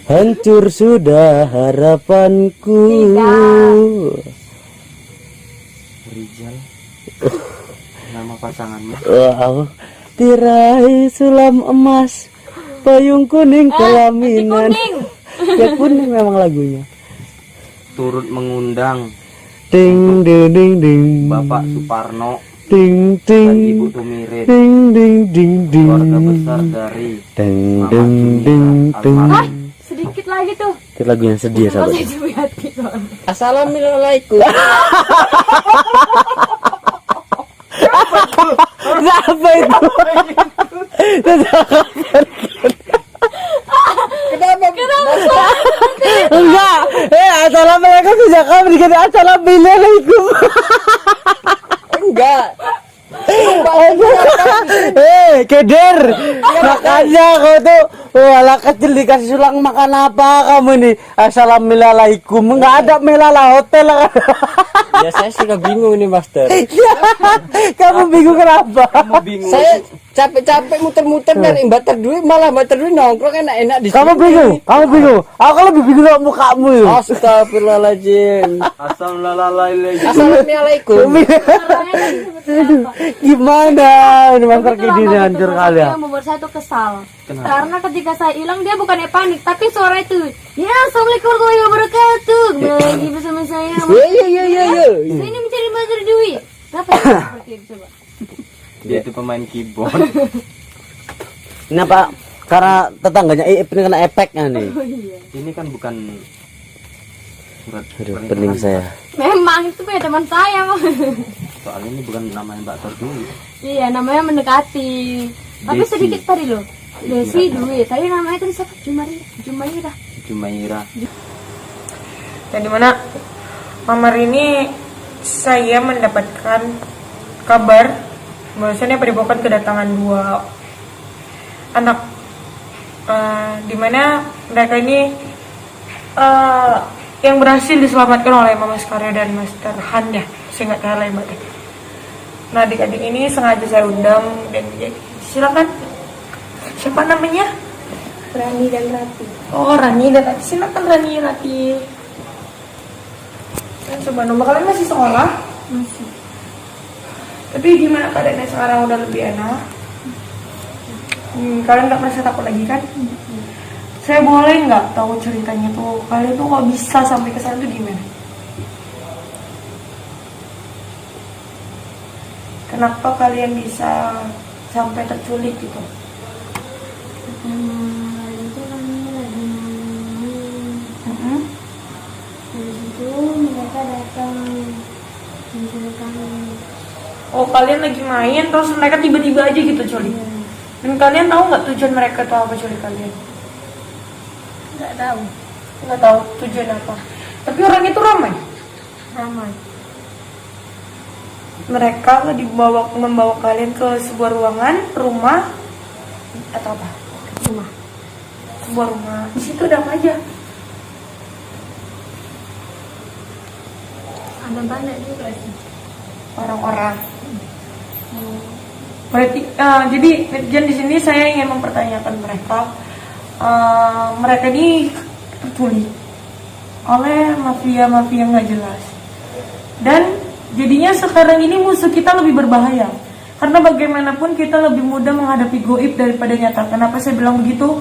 Hancur sudah harapanku. Rizal. Nama pasangannya. Wow. Tirai sulam emas, payung kuning kelaminan. Ya kuning memang lagunya. Turut mengundang Ding ding ding ding. Bapak Suparno Ding dan ding. Ibu Tumirin. Ding ding ding ding. Keluarga besar dari Ding Mama ding Junia ding ding. almarhum. Sedikit lagi tuh. Itu lagu yang sedih sahabat. Assalamualaikum. Apa itu? Enggak. Assalamualaikum sejak kamu dikata assalamualaikum. Enggak. Keder. Makanya kau tuh anak kecil dikasih sulang makan apa kamu nih? Assalamualaikum. Enggak ada melala hotel. Ya saya sudah bingung nih Master. Kamu bingung kenapa? Kamu bingung. Saya capek-capek muter-muter dan bater duit malah bater duit nongkrong enak-enak di sini. Kamu bingung? Kamu bingung? Aku lebih bingung sama mukamu ya. Astagfirullahaladzim. Assalamualaikum. Gimana? Ini Master Kidi hancur kali ya. Yang membuat saya tuh kesal. Kenapa? Karena ketika saya hilang dia bukannya panik, tapi suara itu, ya assalamualaikum warahmatullahi wabarakatuh. Kembali lagi bersama saya. Iya. Saya ini mencari bater duit. Kenapa ya seperti itu coba? Dia itu pemain keyboard. Kenapa? Karena tetangganya ini kena efeknya nih. Oh iya. Ini kan bukan surat Aduh, pernikahan. pening saya. Memang itu punya teman saya. Soalnya ini bukan namanya Mbak Terdui. Iya, namanya mendekati. Tapi Desi. sedikit tadi loh. Desi duit. Tadi namanya tadi siapa? Jumaira. Jumaira. Dan dimana Mamar ini saya mendapatkan kabar bahwasannya padepokan kedatangan dua anak, dimana mereka ini yang berhasil diselamatkan oleh Mama Skarya dan Master Han ya, saya nggak salah ya Mbak. Nah adik-adik ini sengaja saya undang dan ya, silakan. Siapa namanya? Rani dan Rati. Oh Rani dan Rati, silakan Rani Rati. Dan coba nomor kalian masih sekolah? Masih. Tapi gimana keadaannya sekarang, udah lebih enak? Kalian nggak merasa takut lagi kan? Saya boleh nggak tahu ceritanya tuh, kalian tuh kok bisa sampai ke sana tuh gimana? Kenapa kalian bisa sampai terculik gitu? Itu kami lagi Mm-mm. habis itu mereka datang menculik kami. Oh kalian lagi main terus mereka tiba-tiba aja gitu culik. Dan kalian tahu nggak tujuan mereka tuh apa culik kalian? Nggak tahu. Nggak tahu tujuan apa. Tapi orang itu ramai. Ramai. Mereka membawa kalian ke sebuah ruangan, rumah atau apa? Rumah. Sebuah rumah. Di situ ada apa aja? Ada banyak juga sih. Orang-orang. Berarti jadi netizen di sini saya ingin mempertanyakan mereka. Mereka ini terculik oleh mafia-mafia nggak jelas. Dan jadinya sekarang ini musuh kita lebih berbahaya. Karena bagaimanapun kita lebih mudah menghadapi goib daripada nyata. Kenapa saya bilang begitu?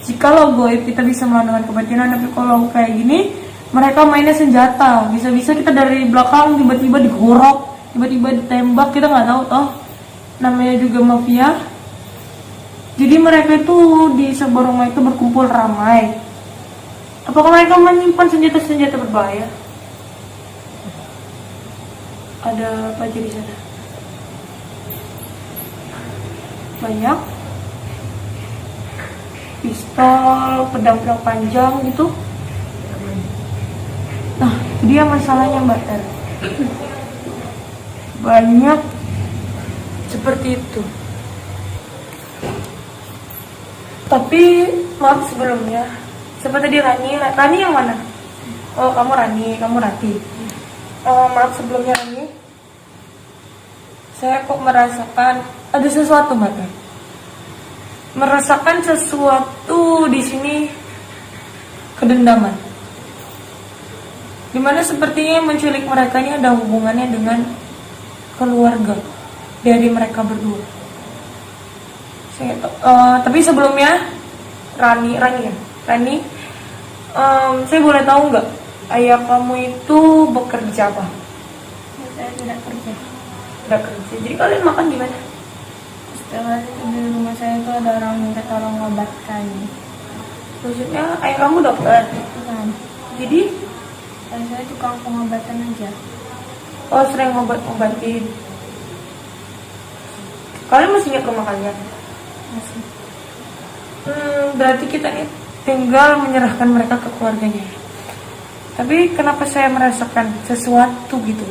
Jikalau goib kita bisa melawan kebatinan, tapi kalau kayak gini mereka mainnya senjata. Bisa-bisa kita dari belakang tiba-tiba digorok, tiba-tiba ditembak, kita nggak tahu toh. Namanya juga mafia. Jadi mereka itu di sebuah rumah itu berkumpul ramai. Apakah mereka menyimpan senjata-senjata berbahaya? Ada apa aja di sana? Banyak pistol, pedang-pedang panjang gitu. Nah, dia masalahnya Mbak Ter. Banyak seperti itu. Tapi maaf sebelumnya, siapa tadi Rani? Rani yang mana? Oh kamu Rani, kamu Rati. Maaf sebelumnya Rani, saya kok merasakan ada sesuatu Mbak. Merasakan sesuatu di sini kedendaman. Dimana sepertinya yang menculik mereka ini ada hubungannya dengan keluarga dari mereka berdua. Tapi sebelumnya Rani, saya boleh tahu nggak ayah kamu itu bekerja apa? Saya tidak kerja. Nggak kerja. Jadi kalian makan di mana? Setelah di rumah saya itu ada orang minta tolong ngobatkan. Maksudnya ayah kamu dokter. Bukan. Jadi Saya tukang pengobatan aja. sering ngobatin. Kalian masih ingat rumah kalian? Masih. Berarti kita nih tinggal menyerahkan mereka ke keluarganya. Tapi kenapa saya merasakan sesuatu gitu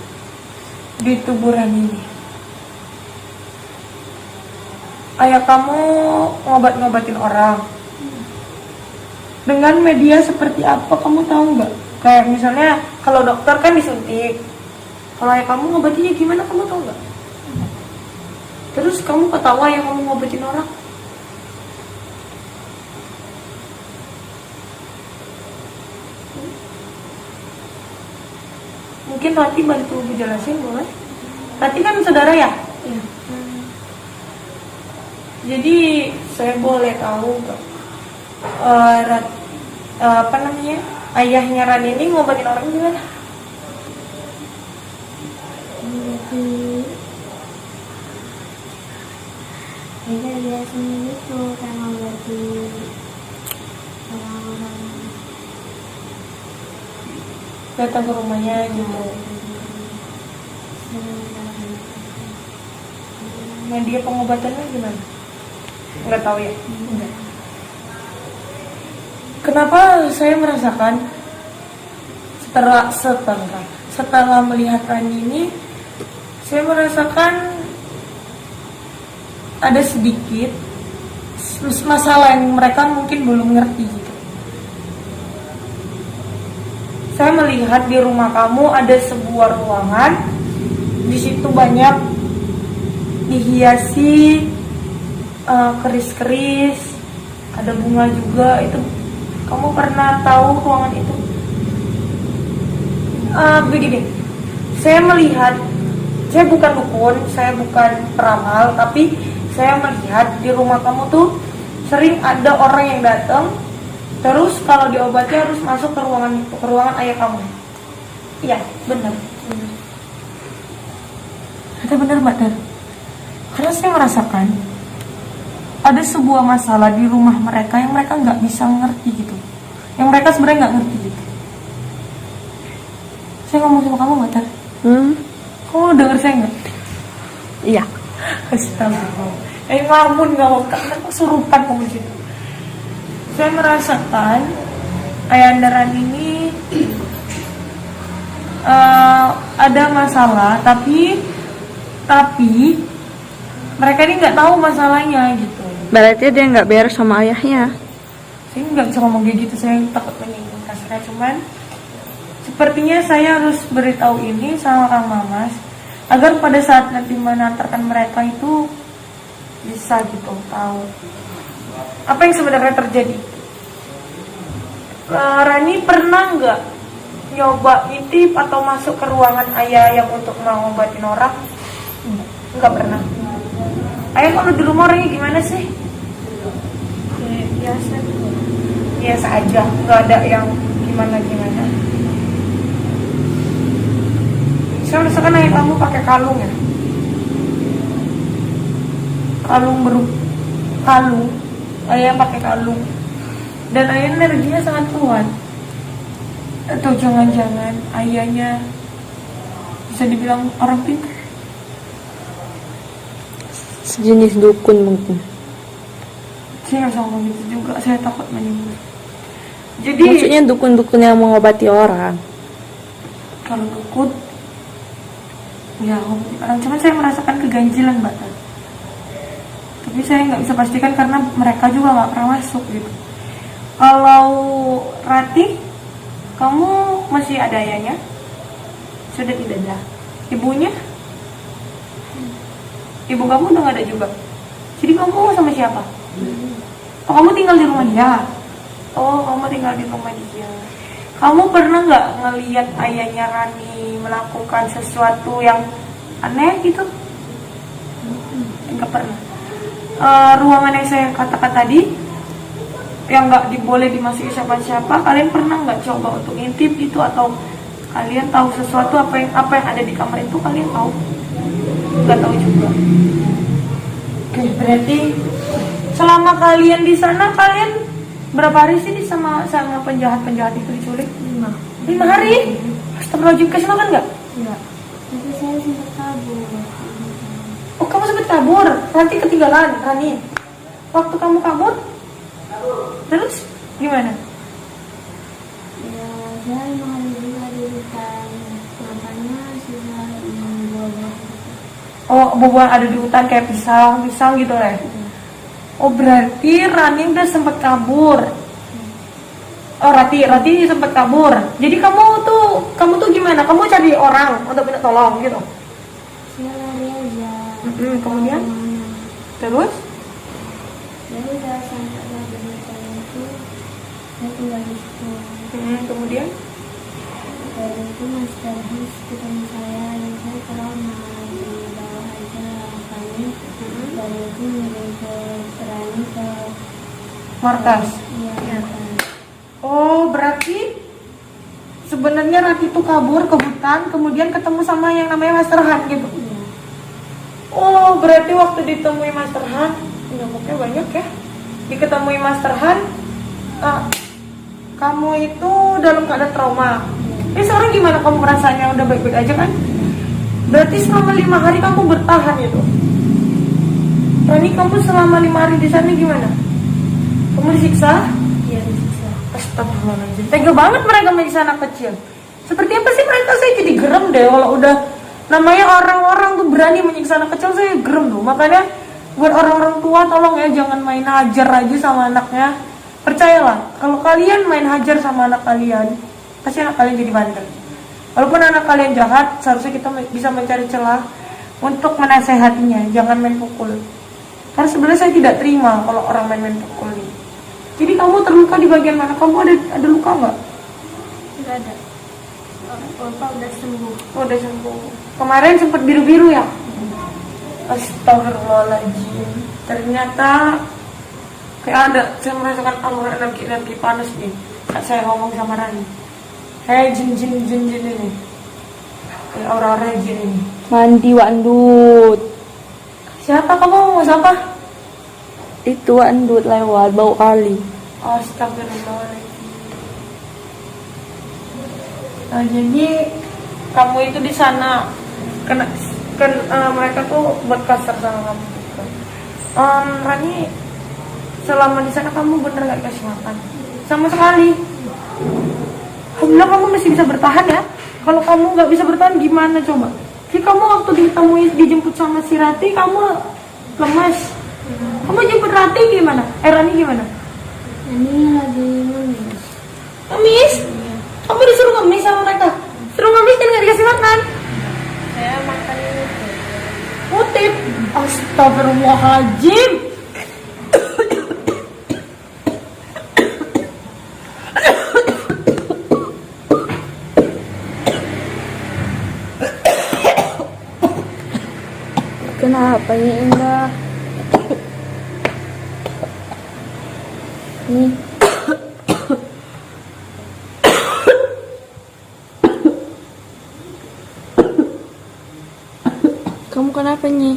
di tubuh Rani ini? Ayah kamu ngobatin orang dengan media seperti apa, kamu tahu nggak? Kayak misalnya kalau dokter kan disuntik, kalau ayah kamu ngobatinnya gimana, kamu tahu nggak? Terus kamu ketawa ayah kamu ngobatin orang? Mungkin Rati bantu jelasin boleh? Rati kan saudara ya? Iya. Jadi saya boleh tahu nggak, apa namanya, ayahnya Rani ini ngobatin orang gimana? Jadi dia sendiri itu kan ngobati orang-orang. Datang ke rumahnya gitu. Media pengobatannya gimana? Nggak tahu ya? Enggak. Kenapa saya merasakan setelah melihat Rani ini, saya merasakan ada sedikit masalah yang mereka mungkin belum ngerti gitu. Saya melihat di rumah kamu ada sebuah ruangan, di situ banyak dihiasi keris-keris, ada bunga juga. Itu kamu pernah tahu ruangan itu? Begini, saya melihat, saya bukan dukun, saya bukan peramal, tapi saya melihat di rumah kamu tuh sering ada orang yang datang, terus kalau diobati harus masuk ke ruangan itu, ke ruangan ayah kamu. Iya, benar. Ada benar, Mbak Dar. Karena saya merasakan ada sebuah masalah di rumah mereka yang mereka nggak bisa ngerti gitu, yang mereka sebenarnya nggak ngerti gitu. Saya ngomong sama kamu, Mbak Dar. Kamu denger saya nggak? Iya. Astagfirullah. Ngelamun nggak mau, karena kesurupan kamu gitu. Saya merasakan Ayanda Rani ini ada masalah, tapi mereka ini nggak tahu masalahnya gitu. Berarti dia nggak beres sama ayahnya. Saya nggak bisa ngomong kayak gitu, saya takut menyinggung kasarnya. Cuman sepertinya saya harus beritahu ini sama Kang Mamas, agar pada saat nanti menantarkan mereka itu bisa gitu tahu apa yang sebenarnya terjadi. Rani pernah nggak nyoba ngintip atau masuk ke ruangan ayah yang untuk mengobatin orang? Nggak pernah. Ayah kalau di rumah orangnya gimana sih? Biasa tuh. Biasa aja, nggak ada yang gimana. Saya merasakan ayah kamu pakai kalung ya, kalung, ayah pakai kalung, dan ayah energinya sangat kuat. Atau jangan-jangan ayahnya bisa dibilang orang pintar, Sejenis dukun mungkin. saya nggak bisa ngomong gitu juga, saya takut menyinggung. Jadi Maksudnya dukun-dukun yang mengobati orang. kalau dukun ya orang, cuman saya merasakan keganjilan, Mbak. Tapi saya nggak bisa pastikan karena mereka juga nggak pernah masuk gitu. Kalau Rati, kamu masih ada ayahnya? Sudah tidak ada. Ibunya? Ibu kamu udah nggak ada juga. Jadi kamu sama siapa? Oh, kamu tinggal di rumah dia. Oh, kamu tinggal di rumah dia. Kamu pernah nggak ngelihat ayahnya Rani melakukan sesuatu yang aneh gitu? Nggak pernah. Ruangan yang saya katakan tadi, yang nggak boleh dimasuki siapa-siapa, kalian pernah nggak coba untuk ngintip itu, atau kalian tahu sesuatu apa yang ada di kamar itu, kalian tahu? Nggak tahu juga. Oke, berarti selama kalian di sana, kalian berapa hari sih sama penjahat itu diculik? 5 hari? Astagfirullahaladzim, kasih makan nggak? Enggak. Tapi saya sempat kabur. Oh, kamu sempat kabur, nanti ketinggalan, Rani. Waktu kamu kabur, terus gimana? Ya, saya 5 hari juga di hutan. Makanya sudah membawa. Oh, buah ada di hutan kayak pisang gitu lah. Oh, berarti Rani udah sempat kabur. Oh, Rati sempat kabur. Jadi kamu tuh gimana? Kamu cari orang untuk minta tolong gitu. Saya lari aja. Kemudian Kemana. terus? Jadi udah sampai lagi di hutan itu, saya tinggal di situ. Kemudian Dan itu Mas Darhis ketemu saya dan saya trauma di bawah aja kami. Dan itu ngirim ke Rani ke markas. iya. Oh, berarti sebenarnya Rati itu kabur ke hutan, kemudian ketemu sama yang namanya Master Han gitu. Iya. Oh, berarti waktu ditemui Master Han, nyamuknya banyak ya. Diketemui Master Han, kamu itu dalam keadaan trauma. Ini sekarang gimana kamu merasanya? Udah baik-baik aja kan? Berarti selama 5 hari kamu bertahan itu. Rani, kamu selama 5 hari di sana gimana? Kamu disiksa? Iya, disiksa. Astagfirullahaladzim, tega banget mereka menyiksa anak kecil. Seperti apa sih mereka? Saya jadi gerem deh kalau udah namanya orang-orang tuh berani menyiksa anak kecil, saya gerem tuh. Makanya buat orang-orang tua tolong ya, jangan main hajar aja sama anaknya. Percayalah, kalau kalian main hajar sama anak kalian, pasti anak kalian jadi bandel. Walaupun anak kalian jahat, seharusnya kita bisa mencari celah untuk menasehatinya, jangan main pukul. Karena sebenarnya saya tidak terima kalau orang main pukul nih. Jadi kamu terluka di bagian mana? Kamu ada luka nggak? Enggak ada. Bapak udah sembuh. Oh, udah sembuh. Kemarin sempat biru-biru ya? Astagfirullahaladzim. Ternyata kayak ada, saya merasakan aura energi panas nih saat saya ngomong sama Rani. Kayak jin ini. Kayak aura jin ini. Mandi Wandut. Siapa kamu? Mau siapa? Itu Wandut lewat bau kali. Astagfirullahaladzim. Nah, jadi kamu itu di sana mereka tuh buat kasar sama kamu gitu. Rani, selama di sana kamu bener gak dikasih makan? Sama sekali. Alhamdulillah kamu masih bisa bertahan ya. Kalau kamu nggak bisa bertahan gimana coba? Jadi kamu waktu dijemput sama si Rati, kamu lemas. Kamu jemput Rati gimana? Rani gimana? Ini lagi ngemis. Ngemis? Kamu disuruh ngemis sama mereka? Suruh ngemis kan gak dikasih makan? Saya makan itu. Kutip. Astagfirullahaladzim. Kenapa ya Indah? Nih. Kamu kenapa nih?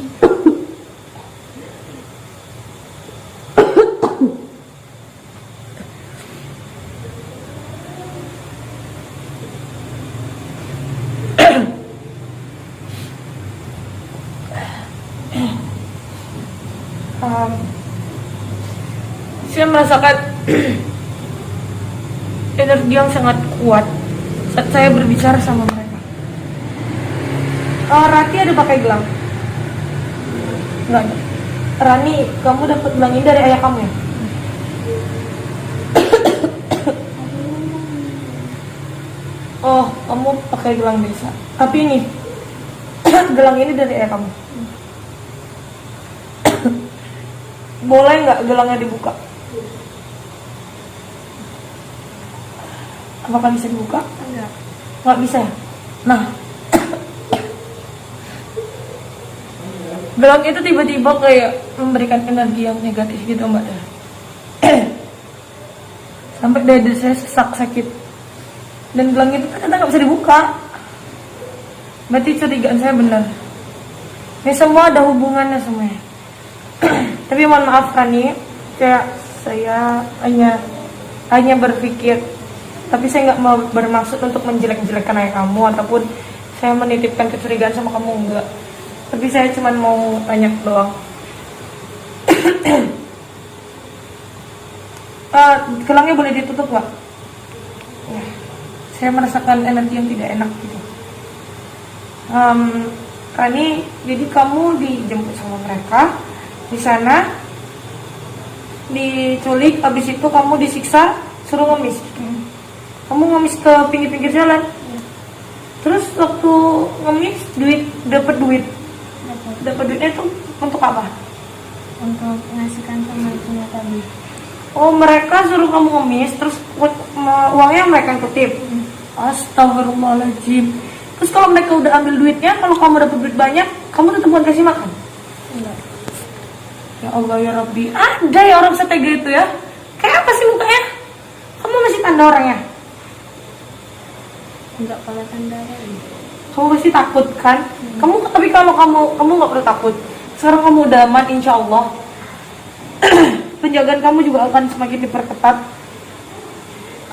Saya merasakan energi yang sangat kuat saat saya berbicara sama mereka. Rati ada pakai gelang? Enggak ada. Rani, kamu dapat gelang ini dari ayah kamu ya? Oh, kamu pakai gelang biasa. Tapi ini gelang ini dari ayah kamu. Boleh nggak gelangnya dibuka? Apakah bisa dibuka? Enggak. Nggak bisa ya? Nah, gelang itu tiba-tiba kayak memberikan energi yang negatif gitu mbak ya. Sampai dada saya sesak sakit. Dan gelang itu ternyata nggak bisa dibuka. Berarti curigaan saya benar. Ini semua ada hubungannya semuanya. Tapi mohon maaf Rani, kayak saya hanya berpikir, tapi saya nggak mau bermaksud untuk menjelek-jelekan ayah kamu ataupun saya menitipkan kecurigaan sama kamu, enggak. Tapi saya cuma mau tanya doang. Gelangnya boleh ditutup nggak? Ya. Saya merasakan energi yang tidak enak gitu. Rani, jadi kamu dijemput sama mereka di sana, diculik, habis itu kamu disiksa, suruh ngemis. Kamu ngemis ke pinggir-pinggir jalan. Terus waktu ngemis, dapat duit. Dapat duitnya itu untuk apa? Untuk ngasihkan sama ibunya tadi. Oh, mereka suruh kamu ngemis, terus uangnya mereka yang kutip. Astagfirullahaladzim. Terus kalau mereka udah ambil duitnya, kalau kamu dapat duit banyak, kamu tetap buat kasih makan? Enggak. Ya Allah ya Rabbi, ada ya orang setega itu ya? Kayak apa sih mukanya? Kamu masih tanda orangnya? Enggak kelihatan darah. Kamu pasti takut kan? Tapi kalau kamu nggak perlu takut. Sekarang kamu udah aman, insya Allah. Penjagaan kamu juga akan semakin diperketat.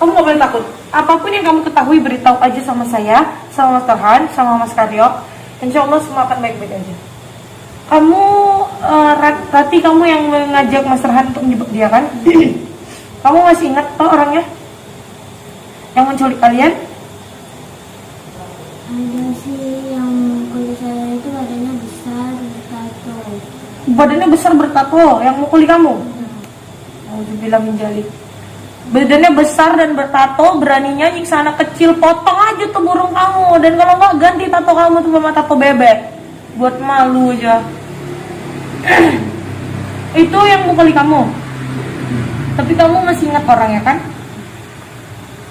Kamu nggak boleh takut. Apapun yang kamu ketahui, beritahu aja sama saya, sama Mas Tarhan, sama Mas Karyo. Insya Allah semua akan baik-baik aja. Kamu, Rati, kamu yang mengajak Mas Tarhan untuk menjebak dia kan? Kamu masih ingat orangnya? Yang menculik kalian? Ada sih yang kulit saya itu badannya besar, bertato. Badannya besar bertato, yang mukuli kamu? Alhamdulillah menjalik. Badannya besar dan bertato, beraninya nyiksa anak kecil, potong aja tuh burung kamu. Dan kalau nggak, ganti tato kamu tuh sama tato bebek. Buat malu aja. Itu yang mukuli kamu. Tapi kamu masih ingat orangnya kan?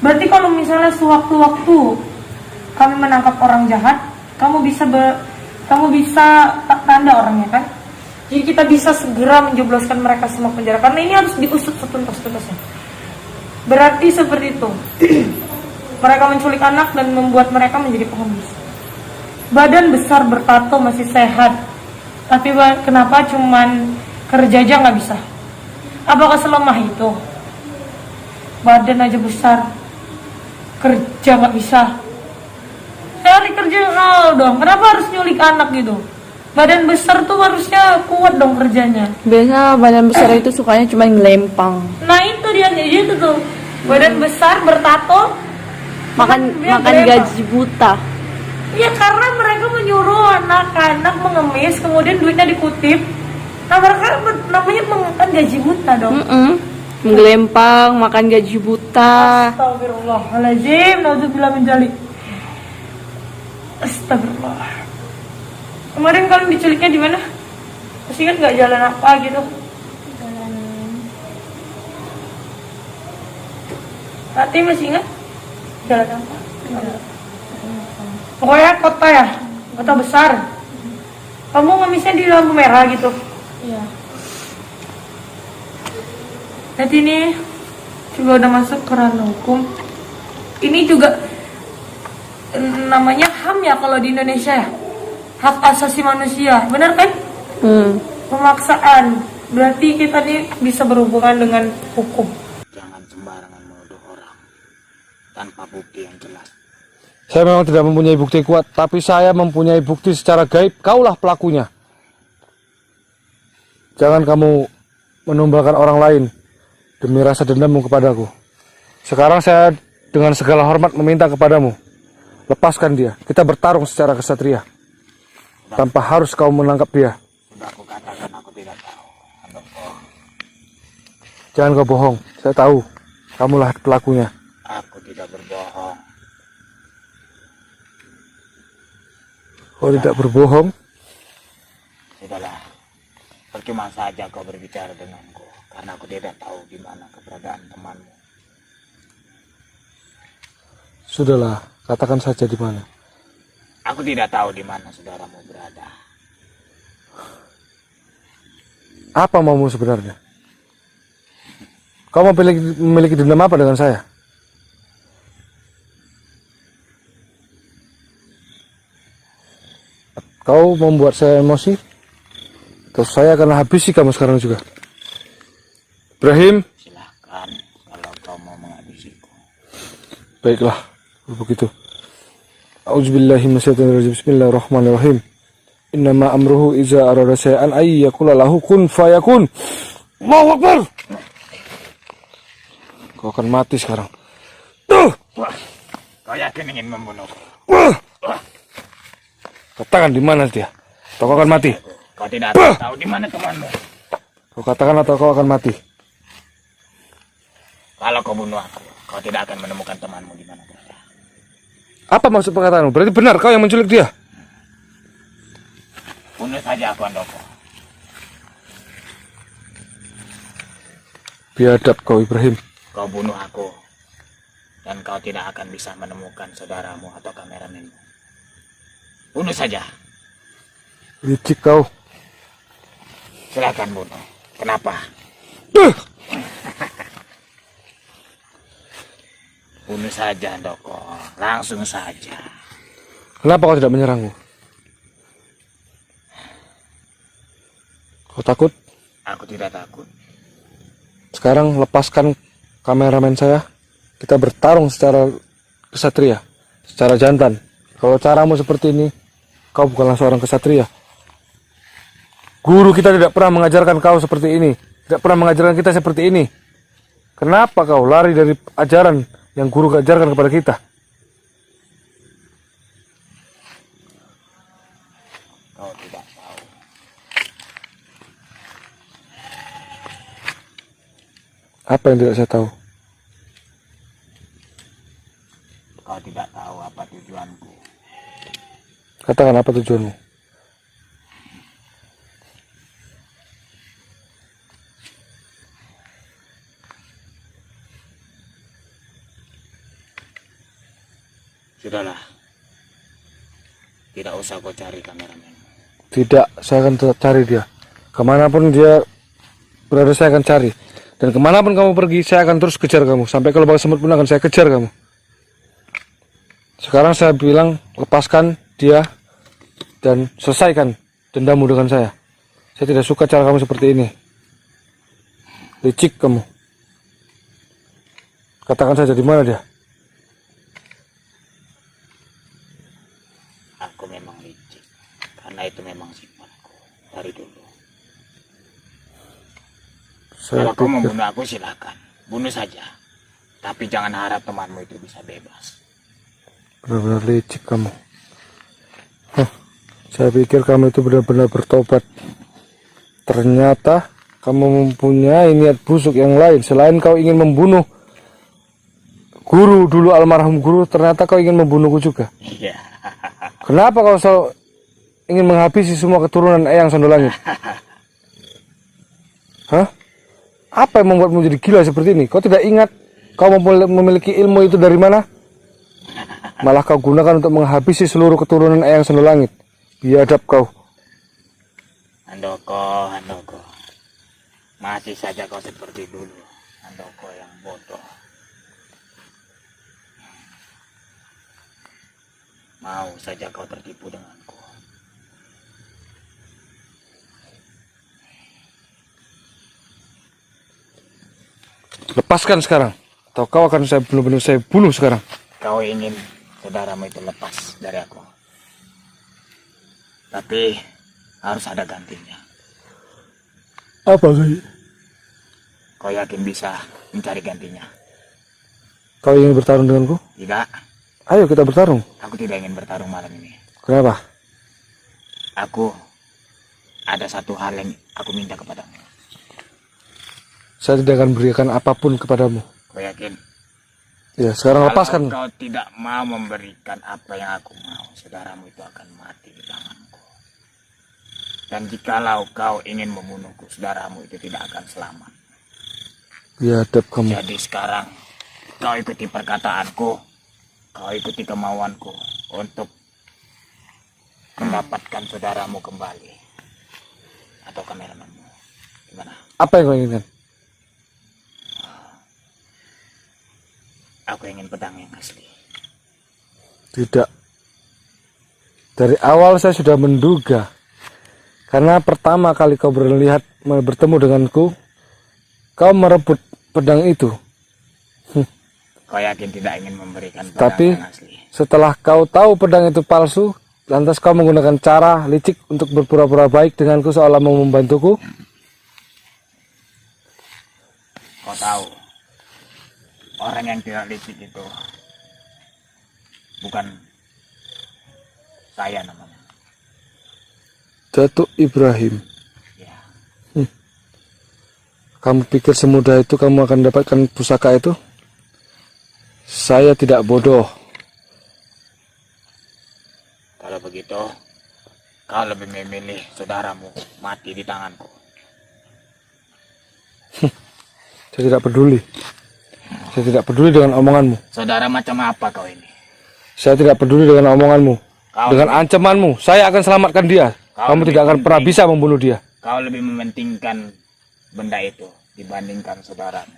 Berarti kalau misalnya sewaktu-waktu kami menangkap orang jahat, kamu bisa tanda orangnya kan? Jadi kita bisa segera menjebloskan mereka semua penjara, karena ini harus diusut setuntas-tuntasnya. Berarti seperti itu. Mereka menculik anak dan membuat mereka menjadi pengemis. Badan besar bertato masih sehat, tapi kenapa cuman kerja aja nggak bisa? Apakah selemah itu? Badan aja besar, kerja nggak bisa. Cari kerja dong. Kenapa harus nyulik anak gitu? Badan besar tuh harusnya kuat dong kerjanya. Biasa badan besar itu sukanya cuma ngelempang. Nah itu dia, itu tuh badan besar bertato, Makan gelempang. gaji buta. Ya karena mereka menyuruh anak-anak mengemis, kemudian duitnya dikutip. Nah mereka namanya makan gaji buta dong. Menggelempang, makan gaji buta. Astagfirullahaladzim, nauzubillah min dzalik. Astagfirullah. Kemarin kalian diculiknya di mana? Masih ingat nggak jalan apa gitu? Jalan Hati masih ingat? Jalan apa? Pokoknya kota ya, kota besar. Kamu ngemisnya di lampu merah gitu. iya. Nanti ini juga udah masuk ke ranah hukum. Ini juga namanya HAM ya kalau di Indonesia ya. Hak asasi manusia, benar kan? Pemaksaan. Berarti kita nih bisa berhubungan dengan hukum. Jangan sembarangan menuduh orang tanpa bukti yang jelas. Saya memang tidak mempunyai bukti kuat, tapi saya mempunyai bukti secara gaib. Kaulah pelakunya. Jangan kamu menumbalkan orang lain demi rasa dendammu kepadaku. Sekarang saya dengan segala hormat meminta kepadamu, lepaskan dia. Kita bertarung secara kesatria. Tanpa harus kau menangkap dia. Sudah aku katakan aku tidak tahu. Anda bohong. Jangan kau bohong. Saya tahu. Kamulah pelakunya. Aku tidak berbohong. Kau tidak berbohong. Sudahlah. Percuma saja kau berbicara denganku. Karena aku tidak tahu di mana keberadaan temanmu. Sudahlah, katakan saja di mana. Aku tidak tahu di mana saudaramu berada. Apa maumu sebenarnya? Kau memiliki dendam apa dengan saya? Kau membuat saya emosi? Terus saya akan habisi kamu sekarang juga. Ibrahim, Silahkan kalau kau mau menghabisiku. baiklah, begitu. A'udzubillahi minasyaitonirrajim. Bismillahirrahmanirrahim. Innama amruhu iza arada syai'an ay yaqula lahu kun fayakun. Allahu Akbar. Kau akan mati sekarang. Wah, kau yakin ingin membunuhku? Katakan di mana dia? Atau kau akan mati? Kau tidak akan tahu di mana temanmu. Kau katakan atau kau akan mati? Kalau kau bunuh aku, kau tidak akan menemukan temanmu di mana berada. Apa maksud perkataanmu? Berarti benar kau yang menculik dia? Bunuh saja aku, Handoko. Biadab kau, Ibrahim. Kau bunuh aku, dan kau tidak akan bisa menemukan saudaramu atau kameramenmu. Bunuh saja. Licik kau. Silakan bunuh. Kenapa? Bunuh saja, Handoko. Langsung saja. Kenapa kau tidak menyerangku? Kau takut? Aku tidak takut. Sekarang lepaskan kameramen saya. Kita bertarung secara kesatria, secara jantan. Kalau caramu seperti ini, kau bukanlah seorang kesatria. Guru kita tidak pernah mengajarkan kau seperti ini. Tidak pernah mengajarkan kita seperti ini. Kenapa kau lari dari ajaran yang guru ajarkan kepada kita? Kau tidak tahu. Apa yang tidak saya tahu? Kau tidak tahu apa tujuanku. Katakan apa tujuanmu? Sudahlah. Tidak usah kau cari kameramen. Tidak, saya akan tetap cari dia. Kemanapun dia berada, saya akan cari. Dan kemanapun kamu pergi, saya akan terus kejar kamu. Sampai ke lubang semut pun akan saya kejar kamu. Sekarang saya bilang, lepaskan dia dan selesaikan dendammu dengan saya. Saya tidak suka cara kamu seperti ini. Licik kamu. Katakan saja di mana dia. Aku memang licik. Karena itu memang sifatku dari dulu. Saya Kalau kau pikir membunuh aku silakan. Bunuh saja. Tapi jangan harap temanmu itu bisa bebas. benar-benar licik kamu. Saya pikir kamu itu benar-benar bertobat. Ternyata kamu mempunyai niat busuk yang lain. Selain kau ingin membunuh guru dulu, almarhum guru, ternyata kau ingin membunuhku juga. Iya. Kenapa kau selalu ingin menghabisi semua keturunan Eyang Sondolangit? Hah? Apa yang membuatmu jadi gila seperti ini? Kau tidak ingat kau memiliki ilmu itu dari mana? Malah kau gunakan untuk menghabisi seluruh keturunan Eyang Sondolangit. Biadab kau. Handoko, Handoko. Masih saja kau seperti dulu. Handoko yang bodoh. Mau saja kau tertipu denganku. Lepaskan sekarang, atau kau akan saya benar-benar saya bunuh sekarang. Kau ingin saudaramu itu lepas dari aku. Tapi harus ada gantinya. Apa sih? Kau yakin bisa mencari gantinya? Kau ingin bertarung denganku? Tidak, Ayo kita bertarung. aku tidak ingin bertarung malam ini. Kenapa? Aku ada satu hal yang aku minta kepadamu. Saya tidak akan berikan apapun kepadamu. Kau yakin? Ya, sekarang lepaskan. Kalau kau tidak mau memberikan apa yang aku mau, saudaramu itu akan mati di tanganku. Dan jikalau kau ingin membunuhku, saudaramu itu tidak akan selamat. Biadab kamu. Jadi sekarang kau ikuti perkataanku. kau ikuti kemauanku untuk mendapatkan saudaramu kembali atau kameramanmu. Gimana? Apa yang kau inginkan? Aku ingin pedang yang asli. Tidak. Dari awal saya sudah menduga. Karena pertama kali kau bertemu denganku, kau merebut pedang itu. Kau yakin tidak ingin memberikan pedang Tapi yang asli? setelah kau tahu pedang itu palsu, lantas kau menggunakan cara licik untuk berpura-pura baik denganku seolah mau membantuku. Kau tahu, orang yang tidak licik itu bukan saya namanya. Datuk Ibrahim. Ya, Kamu pikir semudah itu kamu akan mendapatkan pusaka itu? Saya tidak bodoh. kalau begitu, kau lebih memilih saudaramu mati di tanganku. Saya tidak peduli. Saya tidak peduli dengan omonganmu. Saudara macam apa kau ini? Saya tidak peduli dengan omonganmu. Kau Dengan ancamanmu, saya akan selamatkan dia. Kamu lebih tidak akan pernah penting. bisa membunuh dia. Kau lebih mementingkan benda itu dibandingkan saudaramu.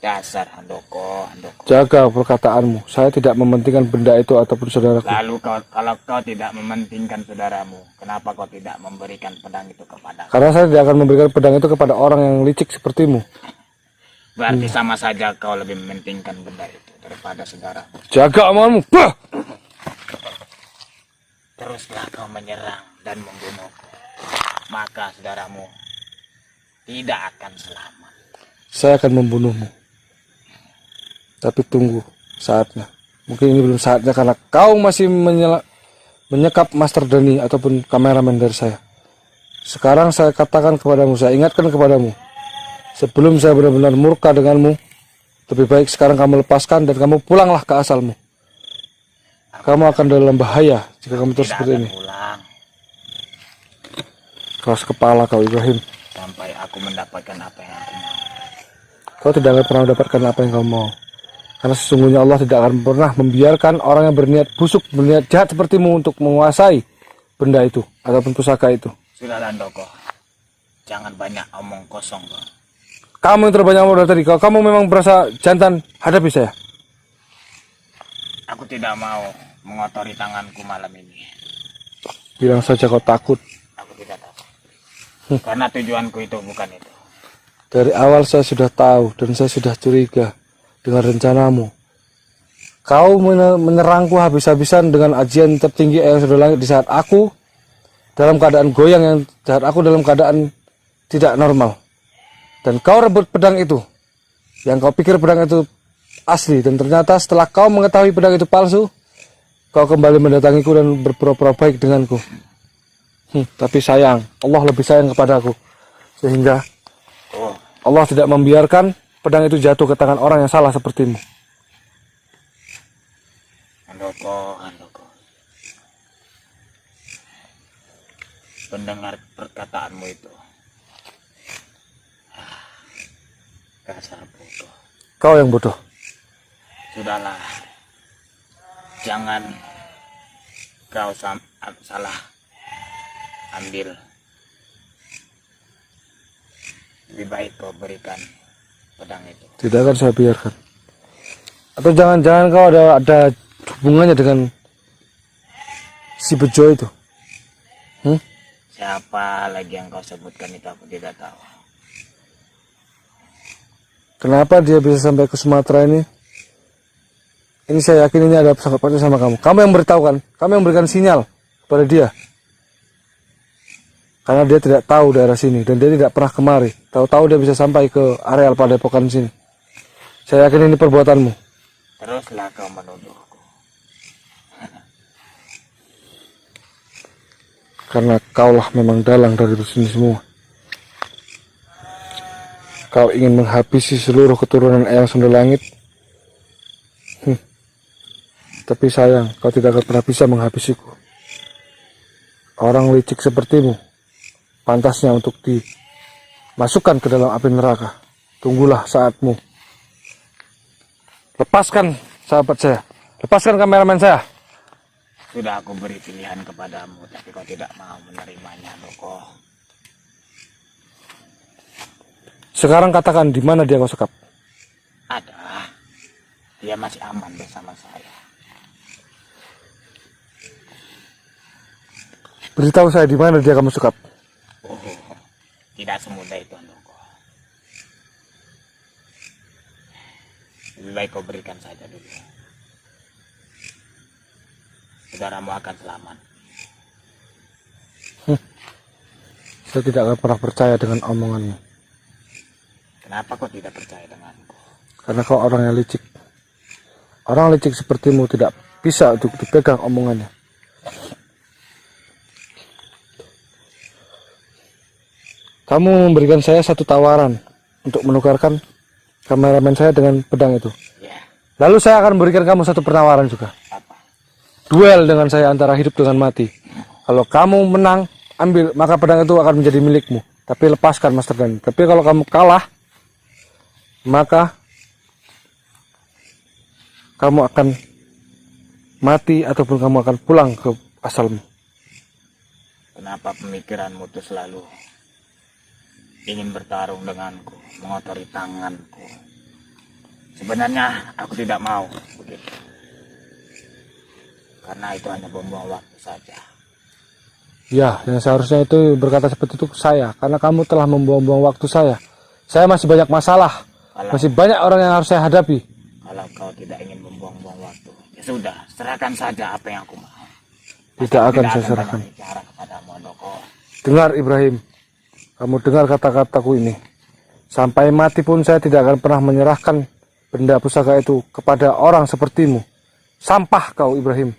Dasar Handoko. Jaga perkataanmu. Saya tidak mementingkan benda itu ataupun saudaraku. Lalu kalau kau tidak mementingkan saudaramu, kenapa kau tidak memberikan pedang itu kepada? Karena saya tidak akan memberikan pedang itu kepada orang yang licik sepertimu. Berarti sama saja kau lebih mementingkan benda itu daripada saudaramu. Jaga omonganmu. Bah! Teruslah kau menyerang dan membunuhku, maka saudaramu tidak akan selamat. Saya akan membunuhmu. Tapi tunggu saatnya. Mungkin ini belum saatnya karena kau masih menyekap Master Dani ataupun kameramen dari saya. Sekarang saya katakan kepadamu, saya ingatkan kepadamu. Sebelum saya benar-benar murka denganmu, lebih baik sekarang kamu lepaskan dan kamu pulanglah ke asalmu. Kamu akan dalam bahaya jika kamu terus Tidak seperti akan ini. pulang Keras kepala kau Ibrahim. sampai aku mendapatkan apa yang aku mau. Kau tidak akan pernah mendapatkan apa yang kau mau. Karena sesungguhnya Allah tidak akan pernah membiarkan orang yang berniat busuk, berniat jahat sepertimu untuk menguasai benda itu ataupun pusaka itu. Sudah Handoko, jangan banyak omong kosong kau. Kamu yang terbanyak omong dari tadi. Kalau kamu memang berasa jantan, hadapi saya. Aku tidak mau mengotori tanganku malam ini. Bilang saja kau takut. Aku tidak takut. Karena tujuanku itu bukan itu. Dari awal saya sudah tahu dan saya sudah curiga dengan rencanamu. Kau menyerangku habis-habisan dengan ajian tertinggi yang sudah langit di saat aku dalam keadaan goyang, yang saat aku dalam keadaan tidak normal. Dan kau rebut pedang itu. Yang kau pikir pedang itu asli. Dan ternyata setelah kau mengetahui pedang itu palsu, kau kembali mendatangiku dan berpura-pura baik denganku. Tapi sayang, Allah lebih sayang kepadaku. Sehingga Oh, Allah tidak membiarkan pedang itu jatuh ke tangan orang yang salah sepertimu. Handoko. Pendengar perkataanmu itu. Dasar bodoh. Kau yang bodoh. Sudahlah. Jangan kau salah ambil. Lebih baik kau berikan pedang itu. Tidak akan saya biarkan. Atau jangan-jangan kau ada hubungannya dengan si Bejo itu? Siapa lagi yang kau sebutkan itu aku tidak tahu. Kenapa dia bisa sampai ke Sumatera ini? Ini saya yakin ini ada sangat pautnya sama kamu. Kamu yang beritahu kan? Kamu yang berikan sinyal pada dia. Karena dia tidak tahu daerah sini dan dia tidak pernah kemari. Tahu-tahu dia bisa sampai ke areal Padepokan sini. Saya yakin ini perbuatanmu. Teruslah kau menuduhku. Karena kaulah memang dalang dari sini semua. Kau ingin menghabisi seluruh keturunan Eyang Sunda Langit. Tapi sayang, kau tidak akan pernah bisa menghabisiku. Orang licik sepertimu pantasnya untuk dimasukkan ke dalam api neraka. Tunggulah saatmu. Lepaskan sahabat saya. Lepaskan kameramen saya. Sudah aku beri pilihan kepadamu, tapi kau tidak mau menerimanya, Doko. Sekarang katakan di mana dia kau sekap. Ada. Dia masih aman bersama saya. Beritahu saya di mana dia kamu sekap. Oh, tidak semudah itu, Doko. Lebih baik kau berikan saja dulu. Saudaramu akan selamat. Saya tidak akan pernah percaya dengan omonganmu. Kenapa kau tidak percaya denganku? Karena kau orang yang licik. Orang licik sepertimu tidak bisa untuk dipegang omongannya. Kamu memberikan saya satu tawaran untuk menukarkan kameramen saya dengan pedang itu. Ya, Lalu saya akan memberikan kamu satu penawaran juga. apa? Duel dengan saya antara hidup dengan mati. Kalau kamu menang, ambil, maka pedang itu akan menjadi milikmu. Tapi lepaskan Master Dan. Tapi kalau kamu kalah, maka kamu akan mati ataupun kamu akan pulang ke asalmu. Kenapa pemikiranmu itu selalu ingin bertarung denganku, mengotori tanganku? Sebenarnya aku tidak mau begitu. Karena itu hanya buang-buang waktu saja. Ya, yang seharusnya itu berkata seperti itu saya. Karena kamu telah membuang-buang waktu saya. Saya masih banyak masalah. Masih banyak orang yang harus saya hadapi. Kalau kau tidak ingin membuang-buang waktu, ya sudah, serahkan saja apa yang aku mau. Tidak akan saya serahkan. banyak bicara kepadamu, Doko. Dengar Ibrahim. Kamu dengar kata-kataku ini. Sampai mati pun saya tidak akan pernah menyerahkan benda pusaka itu kepada orang sepertimu. Sampah kau Ibrahim.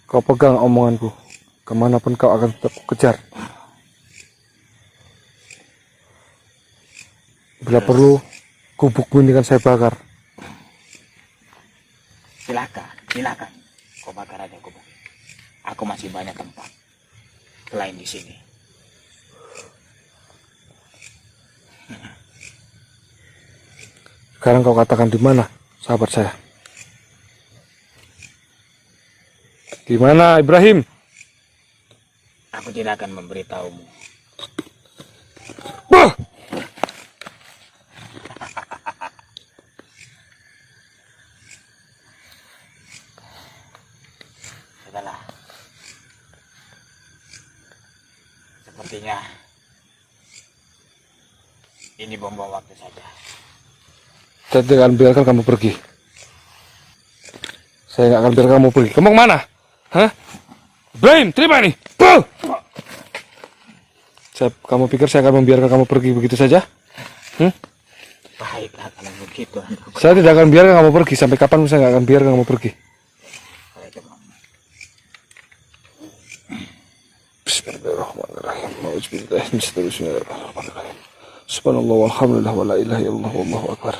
Kau pegang omonganku. Kemanapun kau akan tetap kejar. Bila perlu, gubukmu ini kan saya bakar. Silakan. Kau bakar aja gubuk. Aku masih banyak tempat selain di sini. Sekarang kau katakan di mana, sahabat saya? Di mana Ibrahim? Aku tidak akan memberitahumu. Bah! Sudahlah. Sepertinya ini buang-buang waktu saja. Saya tidak akan biarkan kamu pergi. Saya nggak akan biarkan kamu pergi. Kamu kemana? Hah? Ibrahim, terima ini. Puh! Kamu pikir saya akan membiarkan kamu pergi begitu saja? Baiklah kalau begitu. Saya tidak akan biarkan kamu pergi. Sampai kapan saya nggak akan biarkan kamu pergi. Bismillahirrahmanirrahim. Bismillahirrahmanirrahim. Subhanallah walhamdulillah wa la ilaha illallah wallahu akbar.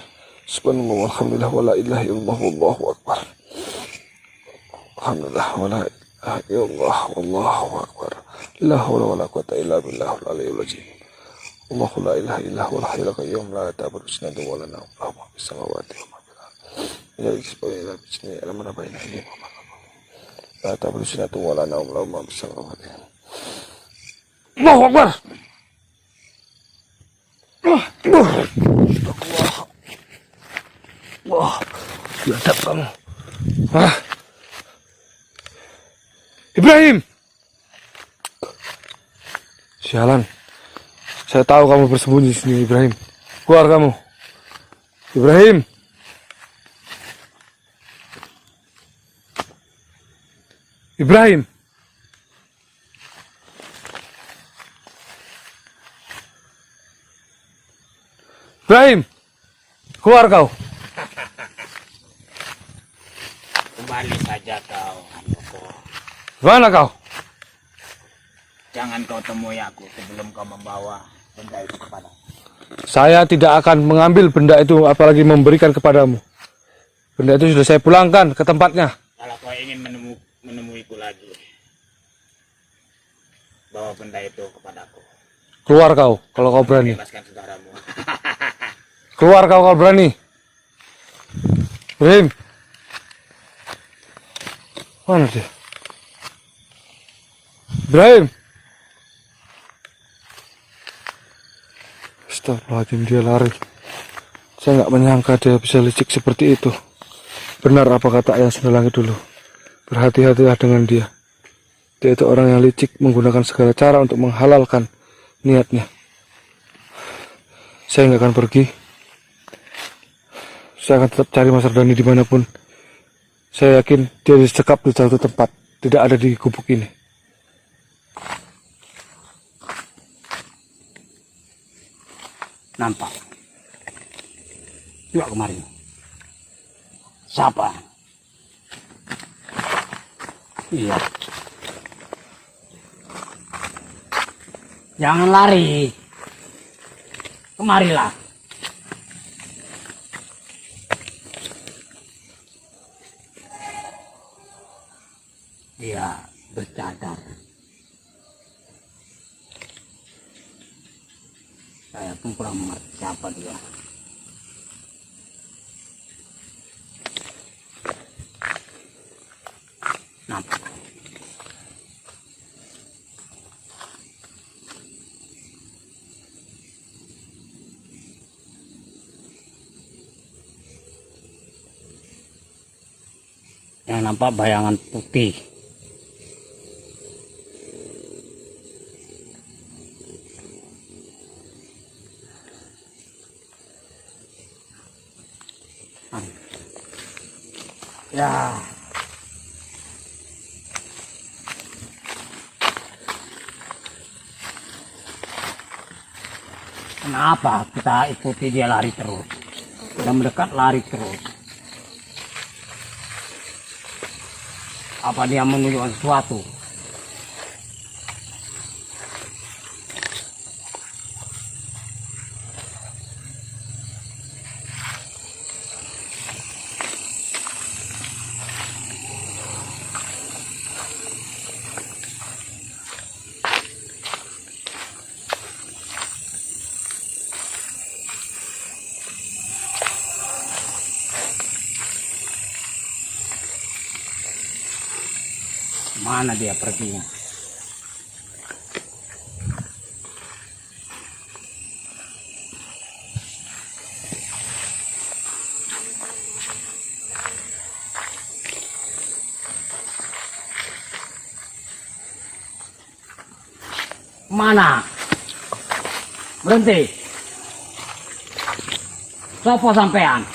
Subhanallah walhamdulillah wa la ilaha illallah wallahu akbar. Alhamdulillah wa la ilaha illallah wallahu akbar. La haula wa la quwwata illa billahil aliyyil azim. Allahu la ilaha illa huwal hayyul qayyum la ta'khudhuhu sinatun wa la nawm. Lahu ma fis samawati wa ma fil ardi. La yasbihu ila bismihi alamana baina aydihim wa ma khalfahum. La ta'khudhuhu sinatun wa la nawm. Lahu ma fis samawati. Allahu akbar. Wah, biadab kamu. Ibrahim. Sialan. Saya tahu kamu bersembunyi di sini, Ibrahim. Keluar kamu. Ibrahim. Ibrahim. Ibrahim. Keluar kau. Kembali saja kau, Handoko. Mana kau? Jangan kau temui aku sebelum kau membawa benda itu kepadaku. Saya tidak akan mengambil benda itu apalagi memberikan kepadamu. Benda itu sudah saya pulangkan ke tempatnya. Kalau kau ingin menemuiku lagi, bawa benda itu kepadaku. Keluar kau kalau kau berani. Bebaskan saudaramu. Keluar kau kalau berani. Ibrahim. Mana dia? Ibrahim. Astagfirullahaladzim, dia lari. Saya nggak menyangka dia bisa licik seperti itu. Benar apa kata Ayah Sunda Langit dulu. Berhati-hatilah dengan dia. Dia itu orang yang licik, menggunakan segala cara untuk menghalalkan niatnya. Saya nggak akan pergi. Saya akan tetap cari Mas Ardani dimanapun. Saya yakin dia disekap di satu tempat, tidak ada di gubuk ini. Nampak. Yuk kemari. Siapa? Iya. Jangan lari. Kemarilah. Dia bercadar. Saya pun kurang mengerti siapa dia. Nampak. Yang nampak bayangan putih. Ya. Kenapa kita ikuti dia lari terus? Kita mendekat lari terus. Apa dia menunjukkan sesuatu? Mana dia perginya? Mana? Berhenti. Sopo sampean?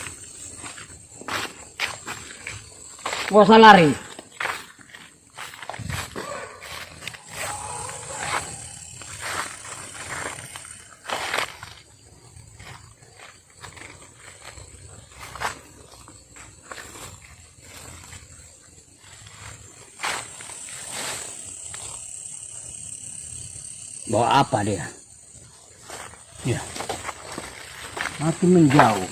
Gak usah lari. Bawa apa dia? Ya, makin menjauh.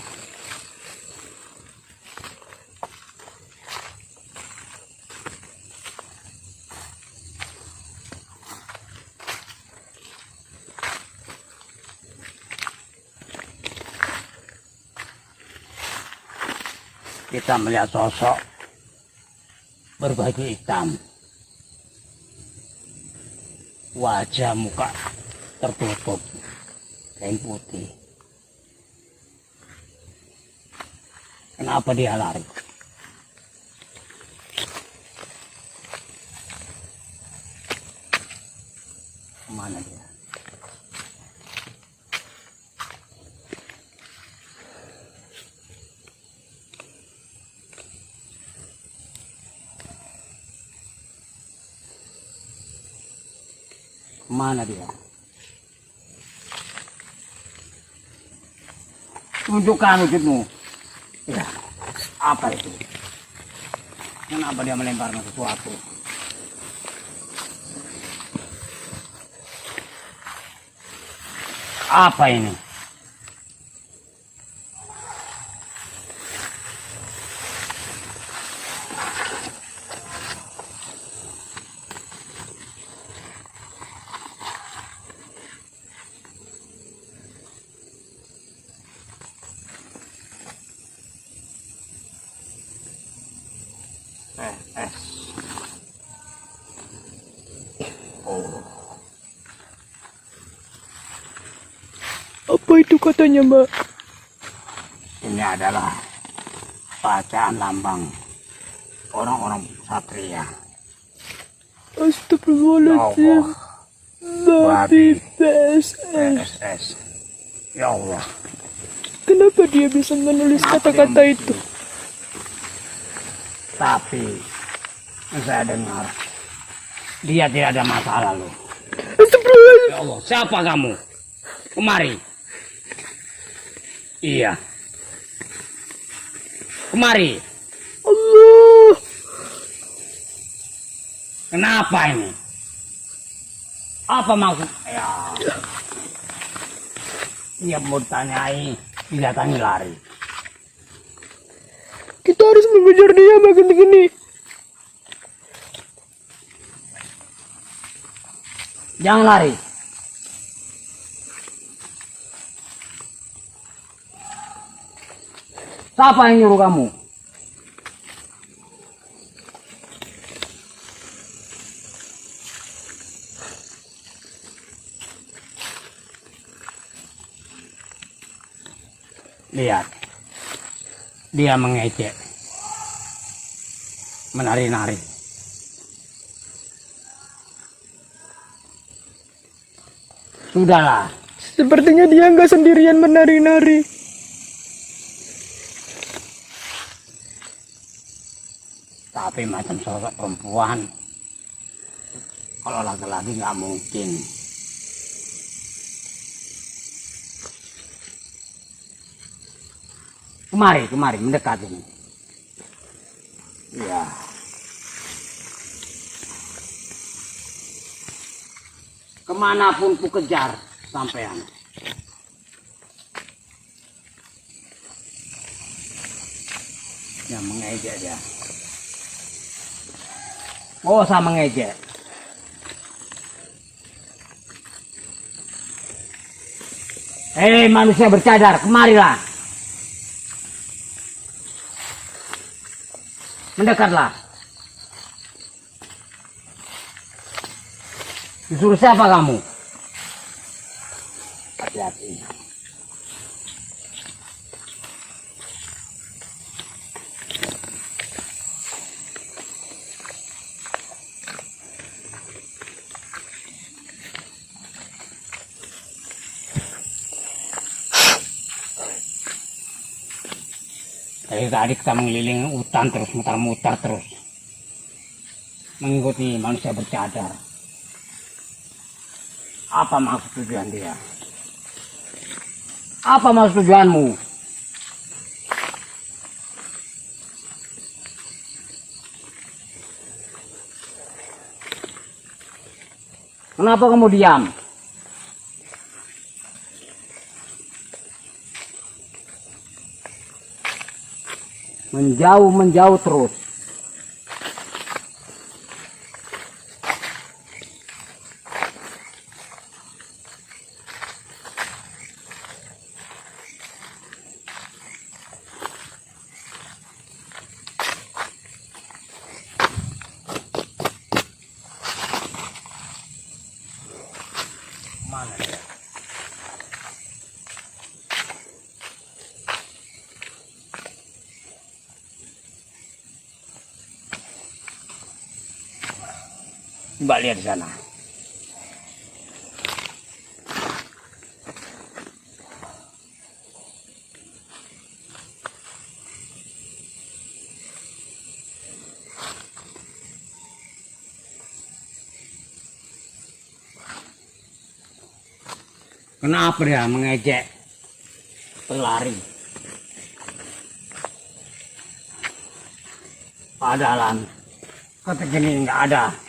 Kita melihat sosok berbaju hitam. Wajah muka tertutup kain putih. Kenapa dia lari? Kemana dia? Mana dia? Tunjukkan wujudmu. Ya, apa itu? Kenapa dia melemparkan sesuatu? Apa ini? itu katanya, Mbak? Ini adalah bacaan lambang orang-orang satria. Ya Astagfirullahaladzim. Allah, Babi PSS. PSS. Ya Allah, Kenapa dia bisa menulis kata-kata itu? tapi saya dengar dia tidak ada masa lalu. Astagfirullahaladzim. Ya Allah, siapa kamu? Kemari. Iya. Kemari. Allah. Kenapa ini? Apa maksud? Ya. Dia mau tanyai, didatangi lari. Kita harus mengejar dia makin gini. Jangan lari. Siapa yang nyuruh kamu? Lihat, dia mengejek, menari-nari. Sudahlah, Sepertinya dia nggak sendirian menari-nari. tapi macam sosok perempuan. Kalau laki-laki nggak mungkin. Kemari, mendekat ini. Ya. Kemanapun ku kejar sampean. Ya mengejek dia. Oh, usah mengejek. Hei manusia bercadar, kemarilah. Mendekatlah. Disuruh siapa kamu? Hati-hati. Dari tadi kita mengelilingi hutan terus, mutar-mutar terus. Mengikuti manusia bercadar. Apa maksud tujuan dia? Apa maksud tujuanmu? Kenapa kamu diam? Menjauh terus. Mana dia? Coba lihat di sana. Kenapa dia mengejek? Pelari. Padahal ketika ini nggak ada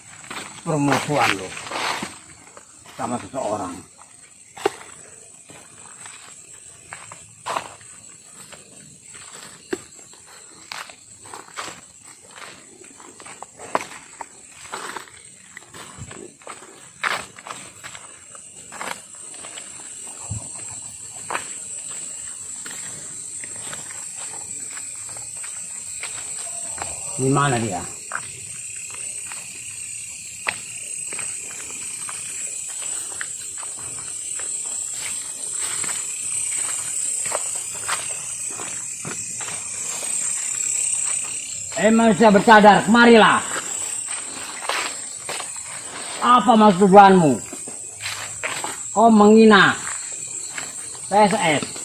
permusuhan loh sama seseorang. Di mana dia? manusia bercadar, kemarilah. Apa maksud tujuanmu? Kau menghina PSS.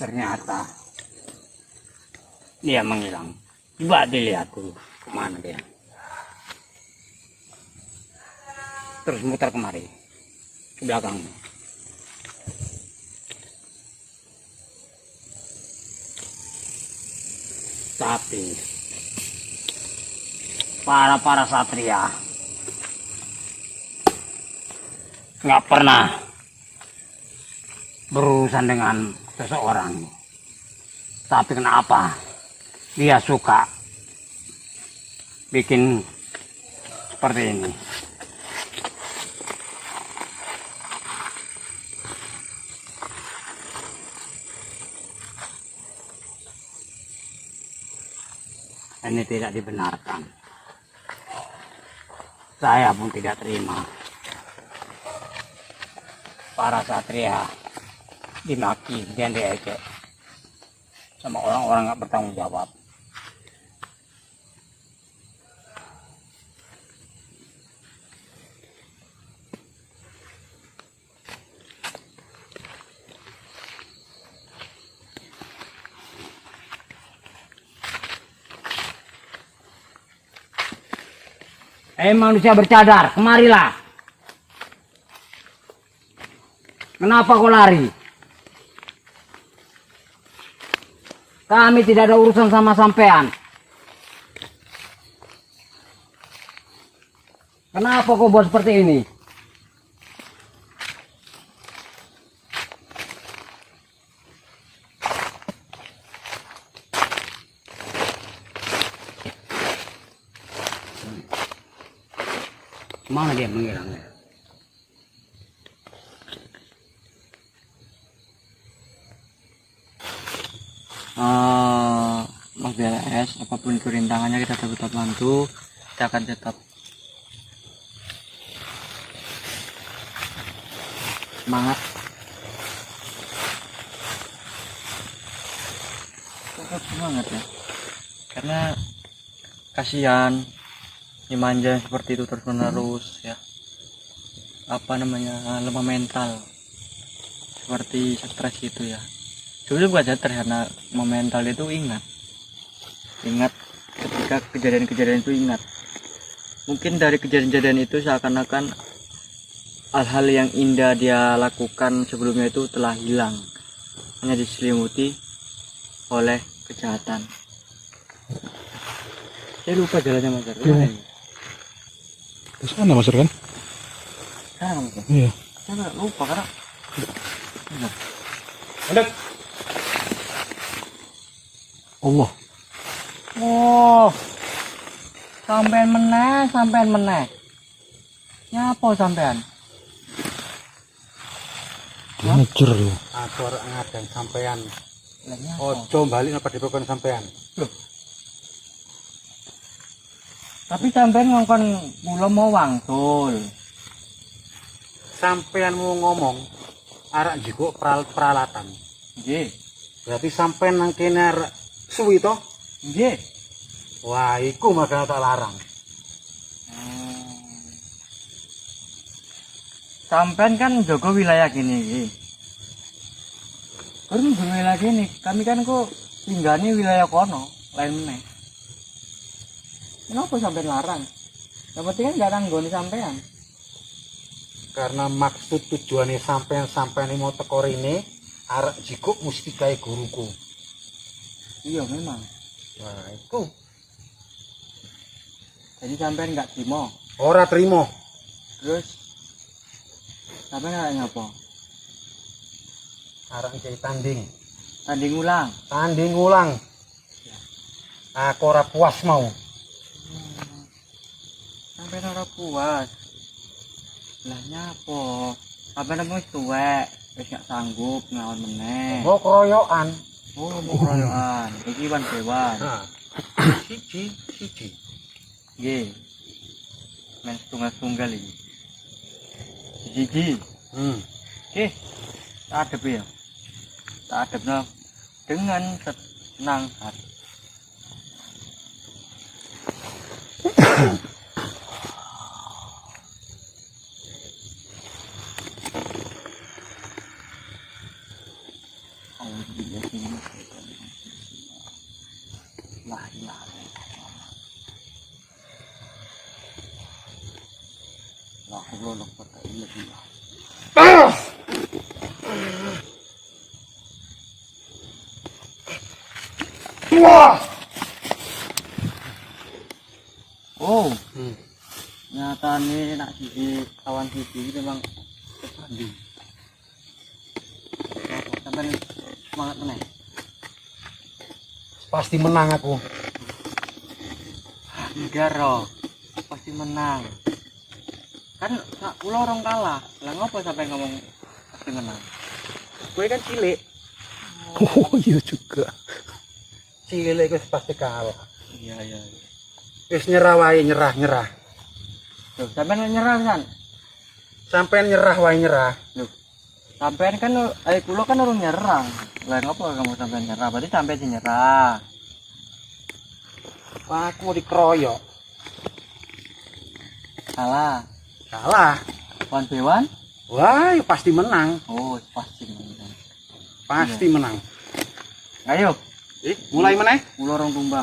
Ternyata dia menghilang. Coba dilihat dulu kemana dia. Terus muter kemari ke belakang. Tapi para satria nggak pernah berurusan dengan seseorang. Tapi kenapa dia suka bikin seperti ini? Ini tidak dibenarkan. Saya pun tidak terima. Para satria dimaki dan diejek sama orang-orang nggak bertanggung jawab. Manusia bercadar, kemarilah. Kenapa kau lari? Kami tidak ada urusan sama sampean. Kenapa kau buat seperti ini? Mana dia menghilang? Mas BLS, apapun perintangannya kita tetap bantu, kita akan tetap semangat. Tetap semangat ya, karena kasihan dimanja seperti itu terus menerus ya, apa namanya, lemah mental seperti stres gitu ya. Sebenarnya bukan stres, karena lemah mental itu ingat ketika kejadian-kejadian itu ingat. Mungkin dari kejadian-kejadian itu seakan-akan hal-hal yang indah dia lakukan sebelumnya itu telah hilang, hanya diselimuti oleh kejahatan. Saya lupa jalannya Mas. Ke sana Mas kan? Sana Mas. Iya. Saya lupa karena. Ada. Allah. Oh, sampean meneh. Nyapa sampean? Ngejer lu. Aku arek ngaden sampean. Lah nyapa? Ojo balik apa dipekon sampean. Tapi sampean ngongkon mula mau wangsul. Sampean mau ngomong arek jiko peralatan. Nggih. Berarti sampean nang kene arek suwi to? Nggih. Wah, iku makanya tak larang. Sampean kan jaga wilayah gini iki. Kan wilayah gini, kami kan kok tinggalnya wilayah kono, lain meneh. Kenapa sampean larang? Yang penting kan gak nanggoni sampean. Karena maksud tujuannya sampean ini mau teko rene, arek jiko mesti kae guruku. Iya memang. Wah, iku. Jadi sampean nggak terima. Ora trimo. Terus sampean nggak ngapa? Arek iki tanding. Tanding ulang. Tanding ulang. Aku ora puas mau. Sampean ora puas. Lah nyapo? Sampai nemu tuwek, wis gak sanggup nglawan meneh. Oh, keroyokan. Oh, mau keroyokan. Iki wan dewan. Siji. Nggih. Men tunggal-tunggal iki. Siji. Oke. Tak adep ya. Tak adepno dengan senang hati. Oh, nyatane nak siji kawan siji memang terpandi. Sampai semangat meneh. Pasti menang aku. Enggak roh, pasti menang. Kan kula orang kalah. Lah ngopo sampai ngomong pasti menang? Gue kan cilik. Oh iya juga. Cilik wis pasti kalah. Iya. Wis nyerah wae, nyerah. Loh, sampean nyerah kan? Sampean nyerah wae nyerah. Loh. Sampean kan kula kan urung nyerang. Lah ngopo kamu sampean nyerah? Berarti sampean sing nyerah. Wah, aku mau dikeroyok. Salah. Wan Dewan? Wah, ya pasti menang. Oh, pasti menang. Pasti menang. Ayo, Mulai meneh. kula orang tumbang.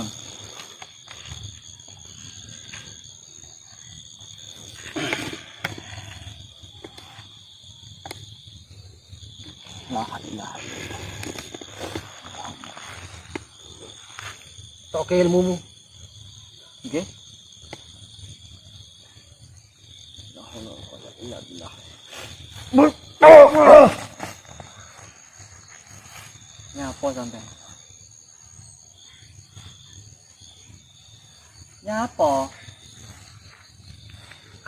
La ilaha illallah. Tok ilmumu. Nggih. Nyapa sampean? Nyapa?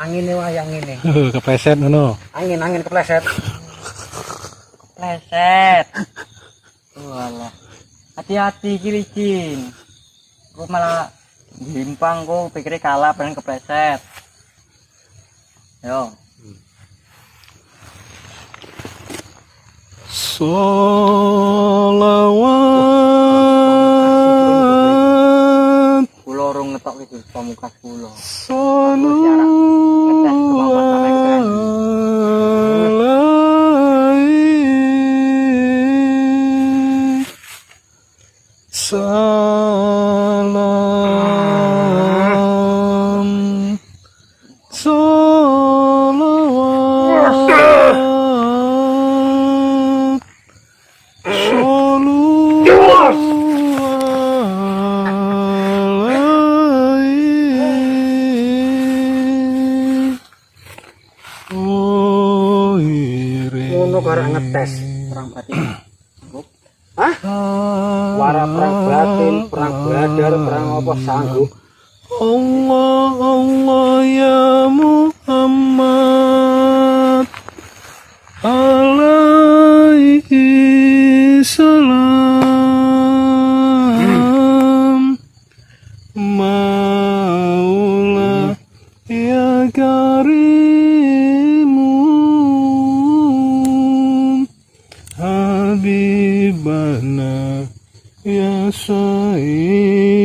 Angine wae angine. Kepleset ngono. Angin kepleset. Pleset. Walah. Hati-hati iki licin. Kok malah gimpang kok pikirnya kalah pengen kepleset. Yo. Sholawat Kula urung ngetok iki pamungkas kula. Salam Salawat Ngono karek ngetes Perang batin. Hah? Wara perang batin, perang badar, perang apa sanggup. Allah Allah ya Muhammad alaihi salam Maula ya karimun Habibana ya sayyidina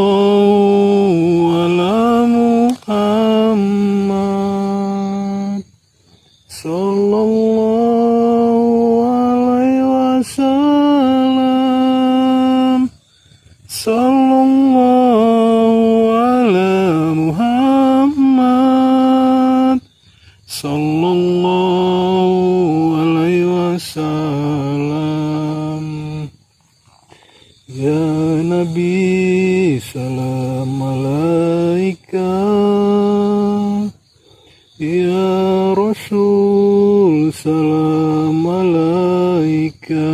Sallallahu ala Muhammad Sallallahu alaihi wasallam Sallallahu ala Muhammad Sallallahu alaihi wasallam Ya Nabi salam alaika Ya Rasul salam alaika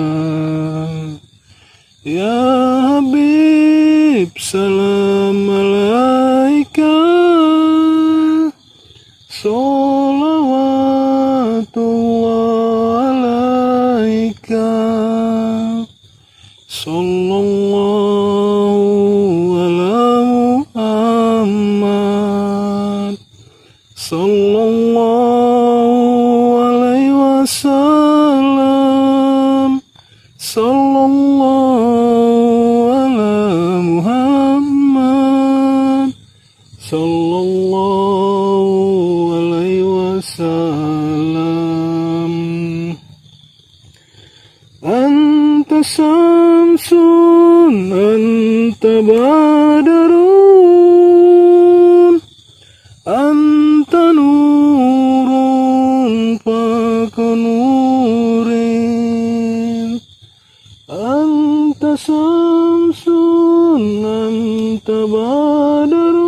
Ya Habib, salam alaika, salawatullah alaika, sallallahu ala Muhammad, sallallahu alaihi wasallam, sallallahu ala Muhammad, sallallahu alaihi wasallam. Anta samsun, anta badarun, anta nurun fakunurin, anta samsun, anta badarun,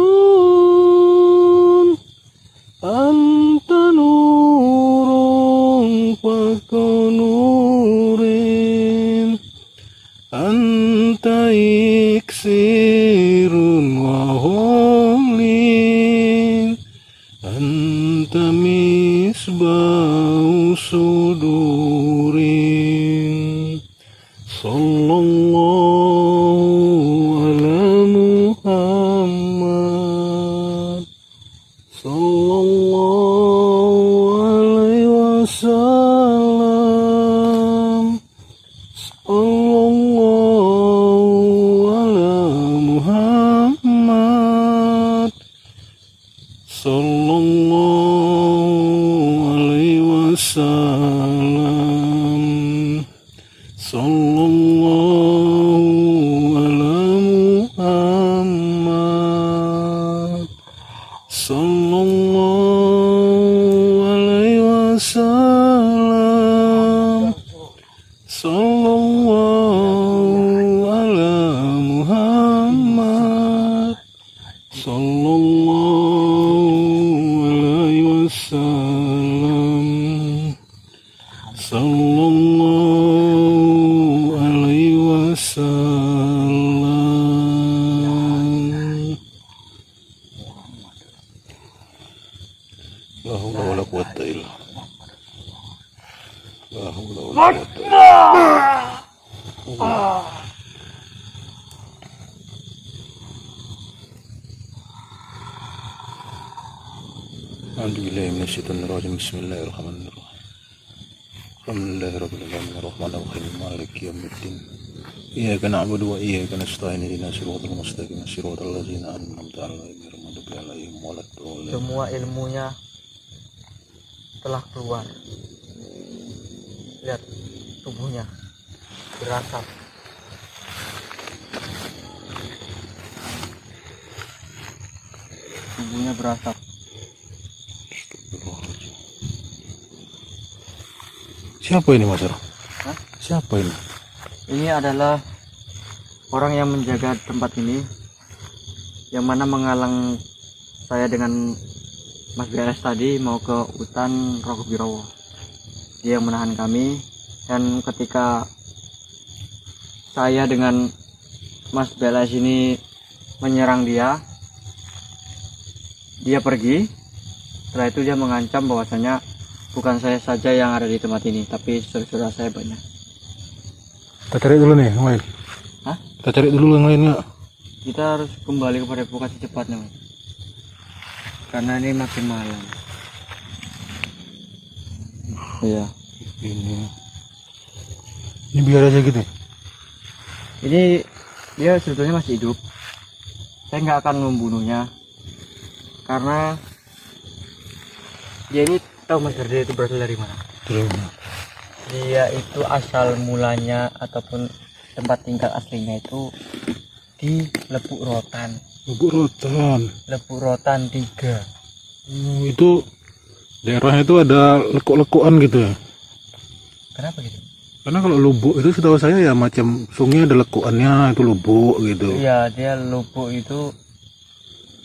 anta nurun fakunurin, anta iksirun wa hulin, anta misbah sudurin, sallallahu ala Muhammad, sallallahu alaihi wasallam, sallallahu ala Muhammad, sallallahu alaihi wasallam, sallallahu ala Muhammad, sallallahu alaihi wasallam, sallallahu ala Muhammad, sallallahu alaihi wasallam, sallallahu alaihi wasallam. La haula wala quwwata illa billah. La haula wala quwwata illa billah. A'udzubillahi minasyaitonir rajim. Bismillahirrahmanirrahim. Alhamdulillahirabbil alamin arrahmanir rahim maliki yaumiddin. Iyyaka na'budu wa iyyaka nasta'in ihdinas siratal mustaqim siratal ladzina an'amta 'alaihim ghairil maghdubi 'alaihim waladdallin. Semua ilmunya telah keluar. Lihat tubuhnya berasap. Tubuhnya berasap. Siapa ini Mas? Hah? Siapa ini? Ini adalah orang yang menjaga tempat ini, yang mana menghalang saya dengan Mas BLS tadi mau ke hutan Rokok Birowo. Dia yang menahan kami, dan ketika saya dengan Mas BLS ini menyerang dia pergi. Setelah itu dia mengancam bahwasanya bukan saya saja yang ada di tempat ini, tapi saudara saya banyak. Kita cari dulu nih yang lain. Hah? Kita cari dulu yang lain nggak? Kita harus kembali kepada evakuasi cepatnya, Mas. Karena ini makin malam. Iya. Ini biar aja gitu. Ini dia sebetulnya masih hidup. Saya nggak akan membunuhnya karena dia ini tahu Mas Gerde itu berasal dari mana? Dia itu asal mulanya ataupun tempat tinggal aslinya itu di Lepuk Rotan. Lepuk Rotan. Lepuk Rotan 3. Itu daerahnya itu ada lekuk-lekukan gitu ya? Kenapa gitu? Karena kalau lubuk itu setahu saya ya macam sungai ada lekukannya, itu lubuk gitu. Iya, dia lubuk itu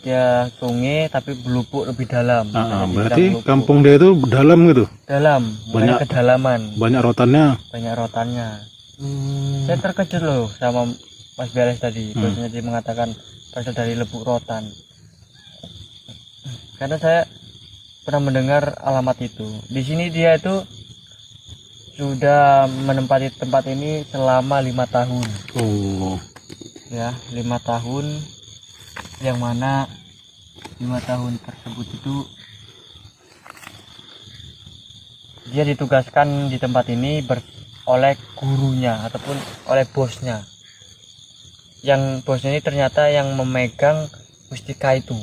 dia sungai tapi berlubuk lebih dalam. Berarti kampung dia itu dalam gitu? Dalam, banyak kedalaman. Banyak rotannya? Banyak rotannya. Saya terkejut loh sama Mas Beres tadi. Bosnya dia mengatakan berasal dari Lebuk Rotan. Karena saya pernah mendengar alamat itu. Di sini dia itu sudah menempati tempat ini selama 5 tahun. Oh. Ya, 5 tahun, yang mana 5 tahun tersebut itu dia ditugaskan di tempat ini oleh gurunya ataupun oleh bosnya. Yang bosnya ini ternyata yang memegang mustika itu,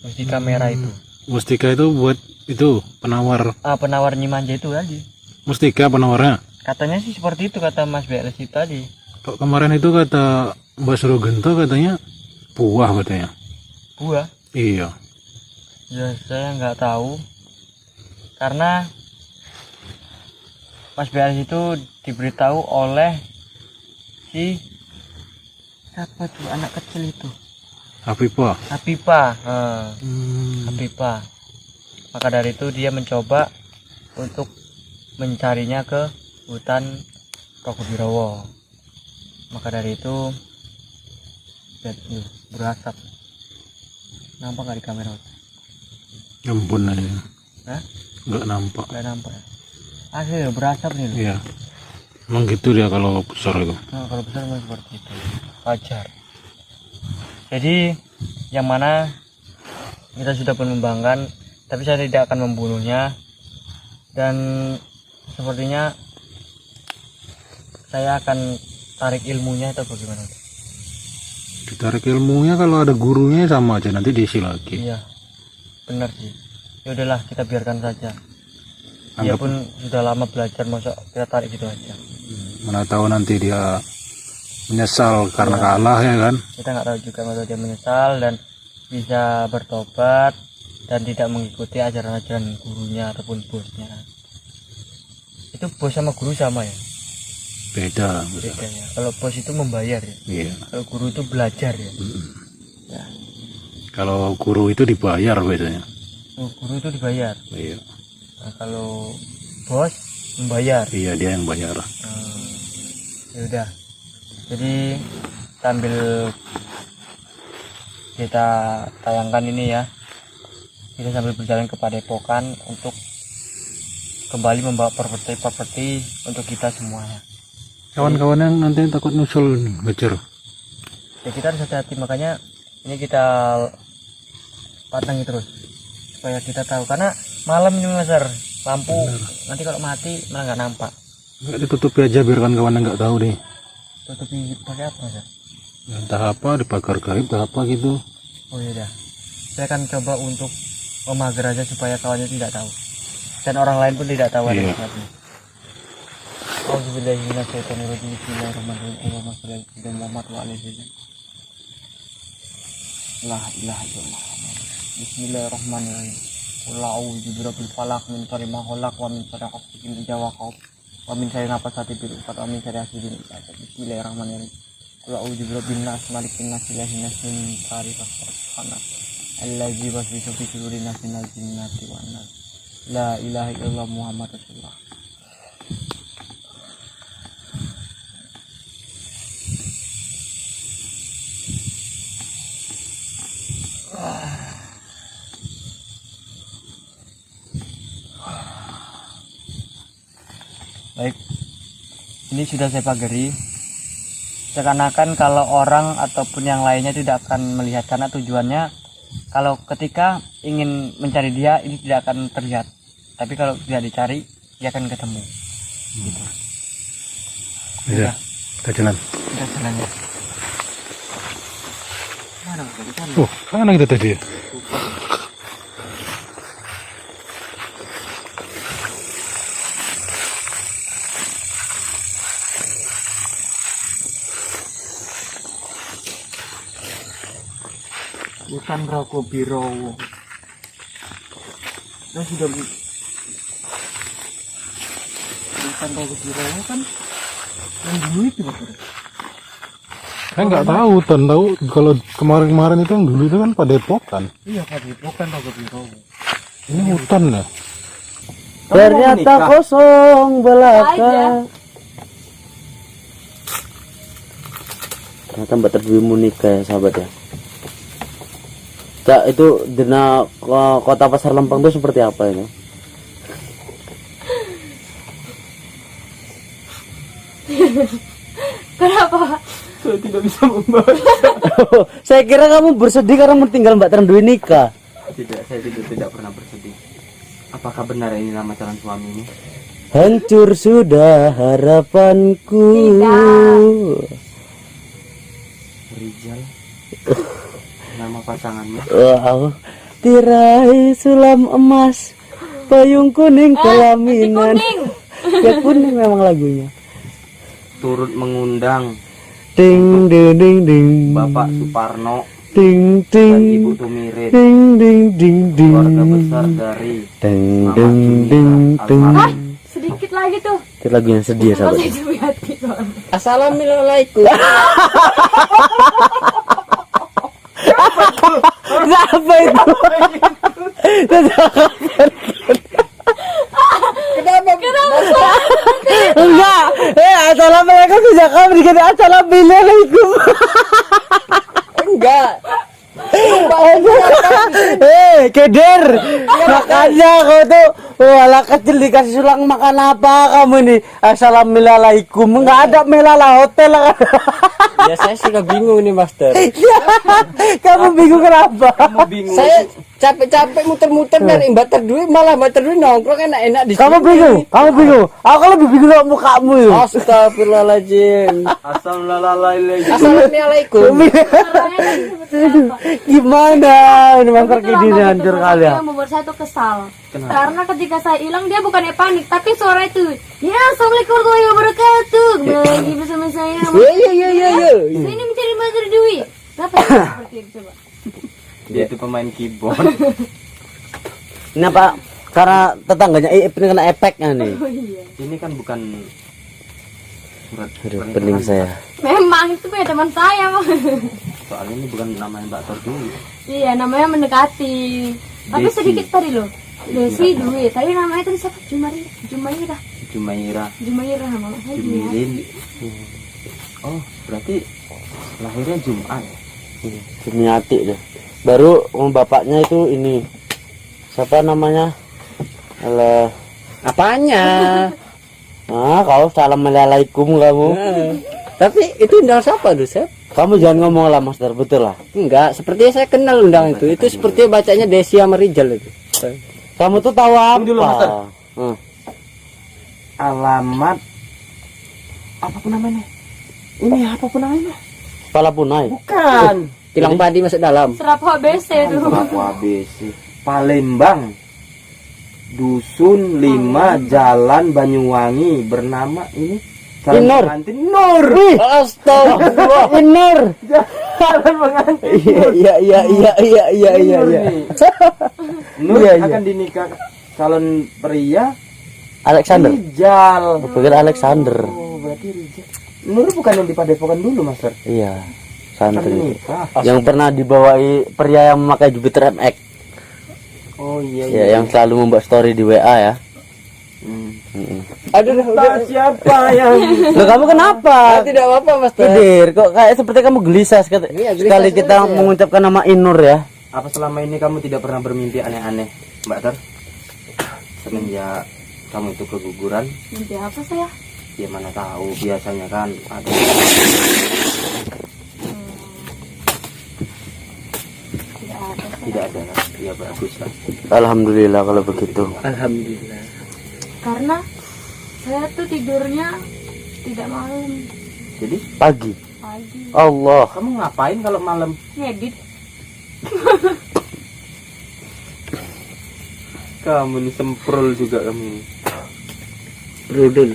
mustika merah itu. Mustika itu buat itu penawar. Penawar Nyimanja itu tadi. Mustika penawarnya. Katanya sih seperti itu kata Mas Beles itu tadi. Kok kemarin itu kata Mbak Surogento katanya buah katanya. Buah? Iya. Ya saya nggak tahu. Karena Mas Beles itu diberitahu oleh si siapa tuh anak kecil itu? Afifah. Afifah. Afifah. Maka dari itu dia mencoba untuk mencarinya ke hutan Rogobirowo. Maka dari itu berasap. Nampak nggak di kamera? Ampun aja. Hah? Nggak nampak. Nggak nampak. Asli berasap nih loh. Iya. Emang gitu dia kalau besar itu. Nah, kalau besar memang seperti itu. Wajar. Jadi yang mana kita sudah pun membanggakan, tapi saya tidak akan membunuhnya. Dan sepertinya saya akan tarik ilmunya atau bagaimana? Ditarik ilmunya kalau ada gurunya sama aja nanti diisi lagi. Iya, benar sih. Ya udahlah kita biarkan saja. Dia pun sudah lama belajar, masa kita tarik gitu aja. Mana tahu nanti dia menyesal karena kalah ya kan? Kita nggak tahu juga kalau dia menyesal dan bisa bertobat dan tidak mengikuti ajaran-ajaran gurunya ataupun bosnya. Itu bos sama guru sama ya? Beda. Beda ya. Kalau bos itu membayar ya. Iya. Kalau guru itu belajar ya. Ya. Kalau guru itu dibayar biasanya. Guru itu dibayar. Iya. Nah, kalau bos membayar. Iya, dia yang bayar. Ya udah. Jadi sambil kita tayangkan ini ya, kita sambil berjalan ke Padepokan untuk kembali membawa properti untuk kita semuanya. Kawan-kawan yang nanti takut nyusul ngejar. Ya kita harus hati-hati, makanya ini kita patangi terus supaya kita tahu, karena malam ini besar lampu nanti kalau mati malah nggak nampak. Nggak ditutupi aja biar kawan-kawan nggak tahu deh. Tutupi pakai apa ya? Entah apa, dibakar gaib, entah apa gitu. Oh iya dah. Saya akan coba untuk memagar aja supaya kawannya tidak tahu dan orang lain pun tidak tahu ada sesuatu. Auzubillahiminasyaitonirrajim. Bismillahirrahmanirrahim. Allahumma shalli ala sayyidina Muhammad wa alihi wasallam. La ilaha illallah. Bismillahirrahmanirrahim. Qul a'udzu birabbil falaq min syarri ma khalaq wa min syarri ghasiqin idza waqab wa min syarri nafasati bil 'uqad wa min syarri hasidin idza hasad. Bismillahirrahmanirrahim. Qul a'udzu birabbin nas malikin nas ilahin nas min syarri ghasiqin allazi waswisu fi sudurin nas minal jinnati wan nas. La ilaha illallah Muhammad Rasulullah. Baik, ini sudah saya pagari. Seakan-akan kalau orang ataupun yang lainnya tidak akan melihat, karena tujuannya kalau ketika ingin mencari dia ini tidak akan terlihat, tapi kalau tidak dicari dia akan ketemu. Gitu. Iya, kita jalan. Kita jalan ya. Mana kita? Oh, mana kita tadi? Hutan Rogobirowo. Nah sudah hutan Rogobirowo kan yang dulu itu Mas. Saya nggak tahu, tahu kalau kemarin-kemarin itu yang dulu itu kan Padepokan. Iya Padepokan Rogobirowo. Ini hutan ya. Ternyata kosong belaka. Ternyata Mbak Terdwi mau nikah ya sahabat ya. Cak, itu dina kota Pasar Lempeng itu seperti apa ini? Kenapa? Saya tidak bisa membahas. Saya kira kamu bersedih karena meninggal Mbak Terdwi nikah. Tidak, saya tidak pernah bersedih. Apakah benar ini nama calon suamimu? Hancur sudah harapanku. Rijal. Nama pasanganmu? Wow, tirai sulam emas, payung kuning pelaminan. Ya kuning memang lagunya. Turut mengundang Ding ding ding ding. Bapak Suparno Ding dan ding. Ibu Tumirin, Ding ding ding ding. keluarga besar dari Ding Mama ding Junia ding ding. almarhum. Sedikit lagi tuh. Itu lagunya sedih ya sahabat. Masih jauh hati soalnya. Assalamualaikum. Apa itu? Enggak. Assalamualaikum bisa kamu dikata assalamualaikum. Enggak. Keder. Makanya kau tuh anak kecil dikasih sulang makan apa kamu ini? Assalamualaikum. Enggak ada melala hotel. Ya saya sudah bingung nih Master. Kamu bingung kenapa? Kamu bingung. Saya capek-capek muter-muter dari Mbak Terdwi, malah Mbak Terdwi nongkrong enak-enak di Kamu bingung? Kamu bingung? Aku lebih bingung sama mukamu itu. Astagfirullahaladzim. Assalamualaikum. Assalamualaikum. Gimana ini Master Kidi hancur kali ya? Yang membuat saya tuh kesal. Karena ketika saya hilang dia bukannya panik, tapi suara itu, ya assalamualaikum warahmatullahi wabarakatuh. Kembali lagi bersama saya. Iya. Saya ini mencari Mbak Terdwi. Kenapa ya seperti itu coba? Dia itu pemain keyboard. Ini apa? Karena tetangganya ini kena efeknya nih. Ini kan bukan surat Aduh, pernikahan. pening saya. Memang itu punya teman saya mah. Soalnya ini bukan namanya Mbak Terdwi. Iya, namanya mendekati. Tapi Desi. sedikit tadi loh. Desi Dwi. Tadi namanya tadi siapa? Jumaira. Jumaira Mama saya Jumaira. Jumirin. Oh, berarti lahirnya Jumat. Jumiati deh. Baru bapaknya itu ini. Siapa namanya? Alah. Apanya? Kau assalamualaikum kamu. Tapi itu undang siapa tuh, Sep? Kamu jangan ngomong lah Master, betul lah. Enggak, sepertinya saya kenal undang itu. Itu sepertinya bacanya Desi sama Rijal itu. Kamu tuh tahu apa? dulu, Master. Hmm. Alamat apapun namanya. Ini apapun namanya. Kepala punai. Bukan. Kilang padi masuk dalam. Serapu ABC tuh. Aku ABC. Palembang. Dusun 5 Jalan Banyuwangi bernama ini calon Inur. pengantin Nur. Astagfirullah. Inur. Calon pengantin Iya. Nur nih. Nur Iya. akan dinikah calon pria Alexander. Rijal. Bukan Alexander. Oh, berarti Rijal. Nur bukan yang di Padepokan dulu, Master. Iya. Kan Santri. nikah. Yang pernah dibawai pria yang memakai Jupiter MX. Oh iya Ya, yang selalu membuat story di WA ya. Aduh, Entah siapa yang Loh, kamu kenapa? tidak apa-apa, Mas. Kidir, kok kayak seperti kamu gelisah sekali, Iya, gelisah sekali kita sekali, ya. mengucapkan nama Inur ya. apa selama ini kamu tidak pernah bermimpi aneh-aneh, Mbak Ter? Semenjak kamu itu keguguran, Mimpi apa saya? ya mana tahu, biasanya kan ada. Tidak ada. Tidak ada kan? Ya bagus kan. Alhamdulillah kalau begitu. Alhamdulillah. Karena saya tuh tidurnya tidak malam, Jadi Pagi. pagi. Allah. kamu ngapain kalau malam? Ngedit. Kamu nih semprul juga kamu. Brudul.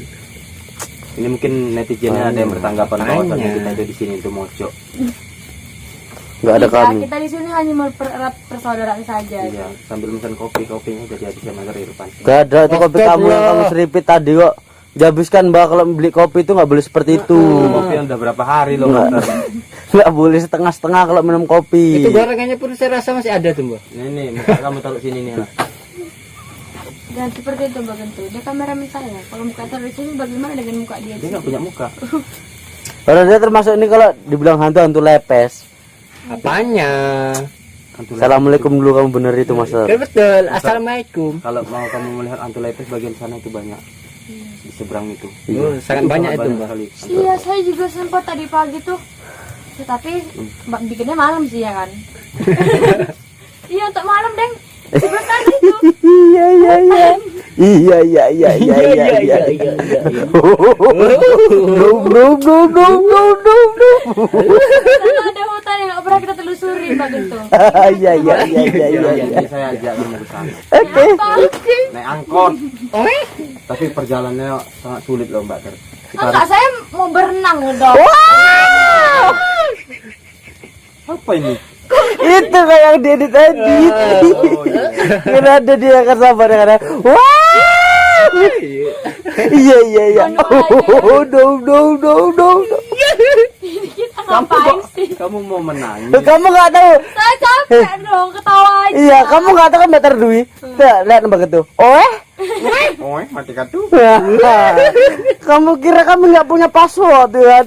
Ini mungkin netizennya ada yang bertanggapan bahwasannya kita itu di sini itu mojok. Nggak ada Kita- kami. Kita di sini hanya mempererat persaudaraan saja. Iya, sambil pesan kopinya udah jadi sama dari depan. Gak ada itu kopi kamu yang kamu seripit tadi kok. Dihabiskan Mbak, kalau beli kopi itu nggak boleh seperti itu. Kopi yang udah berapa hari loh, Master? Nggak boleh setengah-setengah kalau minum kopi. Itu gorengannya pun saya rasa masih ada tuh, Mbak. Nih, muka kamu taruh sini nih. Lah. Dan seperti itu Mbak Gentu. Dia kameramen saya. Kalau muka taruh di sini bagaimana dengan muka dia? Dia nggak punya muka. Kalau dia termasuk ini kalau dibilang hantu lepes. Apanya? Assalamualaikum dulu kamu bener itu Mas. Betul. Assalamualaikum. Kalau mau kamu melihat hantu lepes bagian sana itu banyak. Di seberang itu. Oh, sangat banyak itu, Mbak. sekali. Iya, saya juga sempat tadi pagi tuh. Tapi bikinnya malam sih ya kan. Iya, untuk malam, Deng. Sebelah sana itu. Iya. No. Karena ada hutan yang nggak pernah kita telusuri Mbak gitu. Iya. Jadi saya ajak kamu ke sana. Oke. Naik angkot. Tapi perjalanannya sangat sulit loh Mbak Ter. Kita Enggak, saya mau berenang dong. apa ini? Itu kayak yang dia di tadi. Karena ada dia akan sabar karena wah. Iya. Oh, no. Ini kita ngapain sih? Kamu mau menangis? Kamu nggak tahu. Saya capek dong, ketawa aja. Iya, kamu nggak tahu kan Meter Dwi. Lihat begitu. Oh, mati kartu. Kamu kira kamu nggak punya password ya?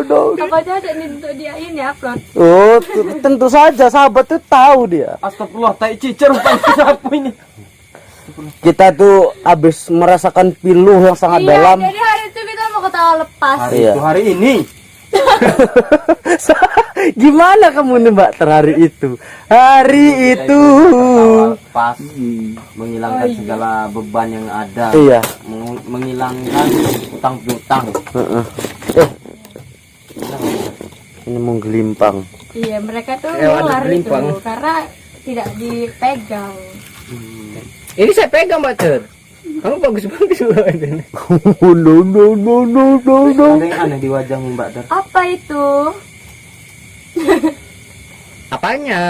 No. Apa aja ada nih untuk dia ini upload. Oh, tentu saja sahabat tuh tahu dia. Astagfirullah, tai cicer rupanya siapa ini? Kita tuh habis merasakan piluh yang sangat dalam. Jadi hari itu kita mau ketawa lepas. Hari ini. Gimana kamu nih Mbak terhari itu? Hari itu. Pas menghilangkan segala beban yang ada. Iya. Menghilangkan utang piutang. Ini mau gelimpang. Iya, mereka tuh Waduh, lari gelimpang. tuh karena tidak dipegang. Ini saya pegang, Mbak Ter. Kamu bagus loh ini. No. Ada yang aneh di wajahmu Mbak Ter. Apa itu? Apanya?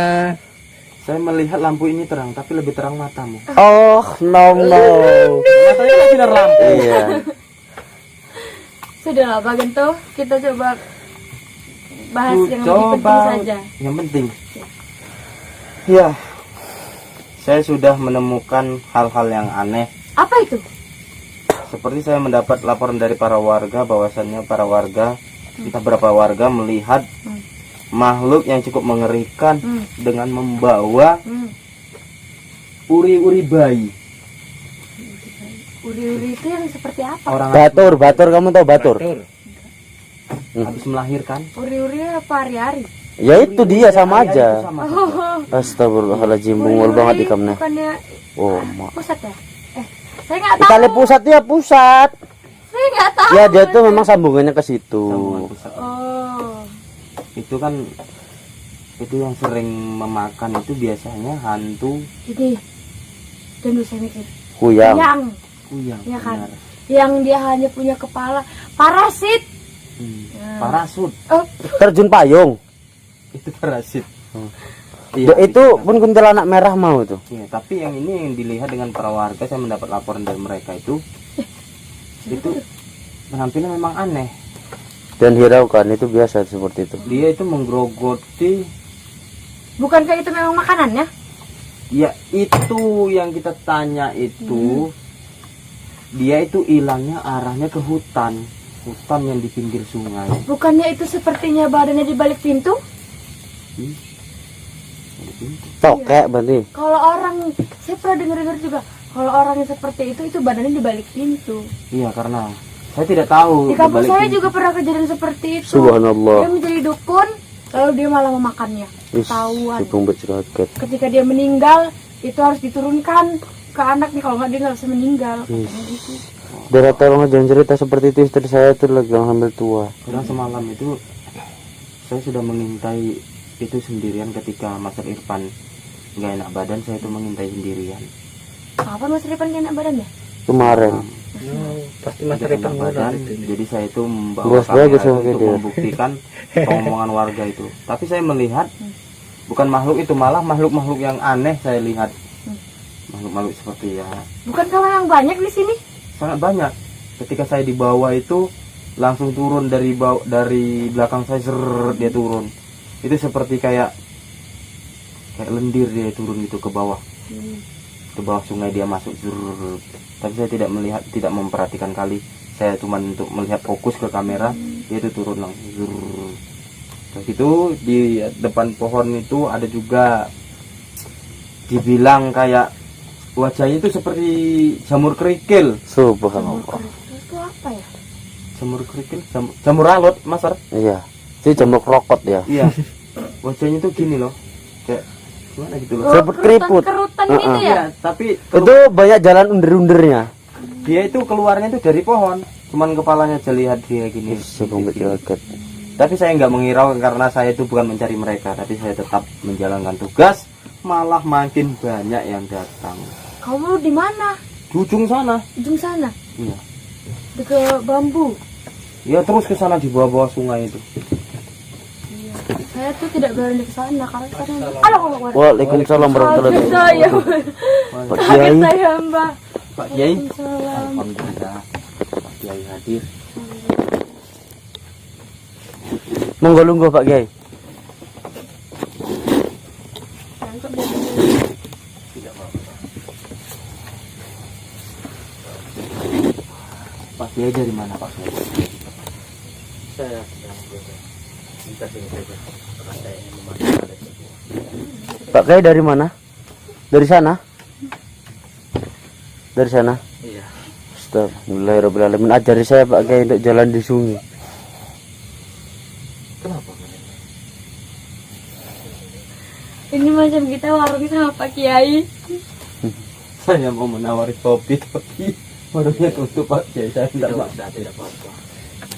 Saya melihat lampu ini terang, tapi lebih terang matamu. Oh, no. Matanya kan sinar lampu. Iya. Sudahlah, bagian tuh kita coba bahas yang lebih penting saja. Yang penting. Ya. Saya sudah menemukan hal-hal yang aneh. Apa itu? Seperti saya mendapat laporan dari para warga bahwasannya para warga, kita berapa warga melihat makhluk yang cukup mengerikan dengan membawa uri-uri bayi. Uri-uri itu yang seperti apa? Orang Batur, kamu tahu batur? habis melahirkan. Uri-uri apa hari-hari? Ya itu dia sama aja. Itu sama. Astagfirullahaladzim, bungul banget ikamnya. Bukannya Oh, mak. pusat ya? Saya nggak tahu. Tali pusat ya pusat. Saya nggak tahu. Ya dia tuh memang sambungannya ke situ. Sambungan pusat. Oh. Itu kan itu yang sering memakan itu biasanya hantu Ini. Dan saya mikir. Kuyang. Yang. kuyang. Ya kan? Benar. Yang dia hanya punya kepala parasit. Parasut. Oh, Terjun payung. Itu parasit. Itu pun kuntilanak merah mau tuh. Iya, tapi yang ini yang dilihat dengan para warga, saya mendapat laporan dari mereka itu penampilan memang aneh. Dan hiraukan itu biasa seperti itu. Dia itu menggerogoti. bukankah itu memang makanannya? Ya itu yang kita tanya itu. Dia itu hilangnya arahnya ke hutan yang di pinggir sungai. Bukannya itu sepertinya badannya di balik pintu? Tokek berarti. Kalau orang, saya pernah dengar juga, kalau orang yang seperti itu badannya di balik pintu. Iya, karena saya tidak tahu. Di kampung balik saya pintu. juga pernah kejadian seperti itu. Subhanallah. Dia menjadi dukun, lalu dia malah memakannya. Is, Ketahuan. dukung berceraket. Ketika dia meninggal, itu harus diturunkan ke anaknya, kalau nggak dia nggak bisa meninggal. Katanya gitu. Darah tolong jangan cerita seperti itu, istri saya tuh lagi hamil tua. Karena semalam itu saya sudah mengintai itu sendirian ketika Mas Irfan nggak enak badan, saya itu mengintai sendirian. Kapan Mas Ripan dia enak badannya? Kemarin. Pasti Tidak materi enak badan, jadi saya itu membawa Bos kamera bagus itu sama untuk dia. membuktikan omongan warga itu. Tapi saya melihat bukan makhluk itu, malah makhluk-makhluk yang aneh saya lihat. Makhluk-makhluk seperti ya Bukan kalau yang banyak di sini? sangat banyak. Ketika saya di bawah itu langsung turun dari belakang saya, dia turun. Itu seperti kayak lendir, dia turun gitu ke bawah. ke bawah sungai dia masuk zurr. Tapi saya tidak melihat, tidak memperhatikan kali. Saya cuma untuk melihat fokus ke kamera, dia itu turun langsung zurr. Terus itu di depan pohon itu ada juga dibilang kayak wajahnya itu seperti jamur kerikil. Subhanallah. Itu apa ya? Jamur kerikil, jamur alut, Mas. Iya. Itu jamur krokot ya. Iya. Wajahnya tuh gini loh. Kayak gimana gitu loh. Seperti keriput. Kerutan gitu ya? Iya, tapi Itu banyak jalan undur-undurnya. dia itu keluarnya itu dari pohon. Cuman kepalanya aja lihat dia gini. Kaget. Tapi saya nggak mengirau karena saya itu bukan mencari mereka, tapi saya tetap menjalankan tugas. Malah makin banyak yang datang. Kamu di mana? Di ujung sana. Ujung sana. Iya. Dekat bambu. Ya terus ke sana di bawah-bawah sungai itu. Saya tuh tidak berani ke sana karena sana. Allah. Waalaikumsalam warahmatullahi wabarakatuh. Saya. Pak Kiai. Saya, Mbak. Pak Kiai. Waalaikumsalam. Alhamdulillah. Pak Kiai hadir. Monggo lungguh Pak Kiai. Pak Kiai dari mana Pak Kiai? Saya minta sini saja. Karena saya ingin memanfaatkan ada sebuah. Pak Kiai dari mana? Dari sana? Dari sana? Iya. Astagfirullahaladzim. Ajari saya Pak Kiai untuk jalan di sungai. Kenapa? Ini macam kita warung sama Pak Kiai. Saya mau menawari kopi tapi warungnya tutup Pak Kiai. Saya tidak mau. Tidak apa-apa.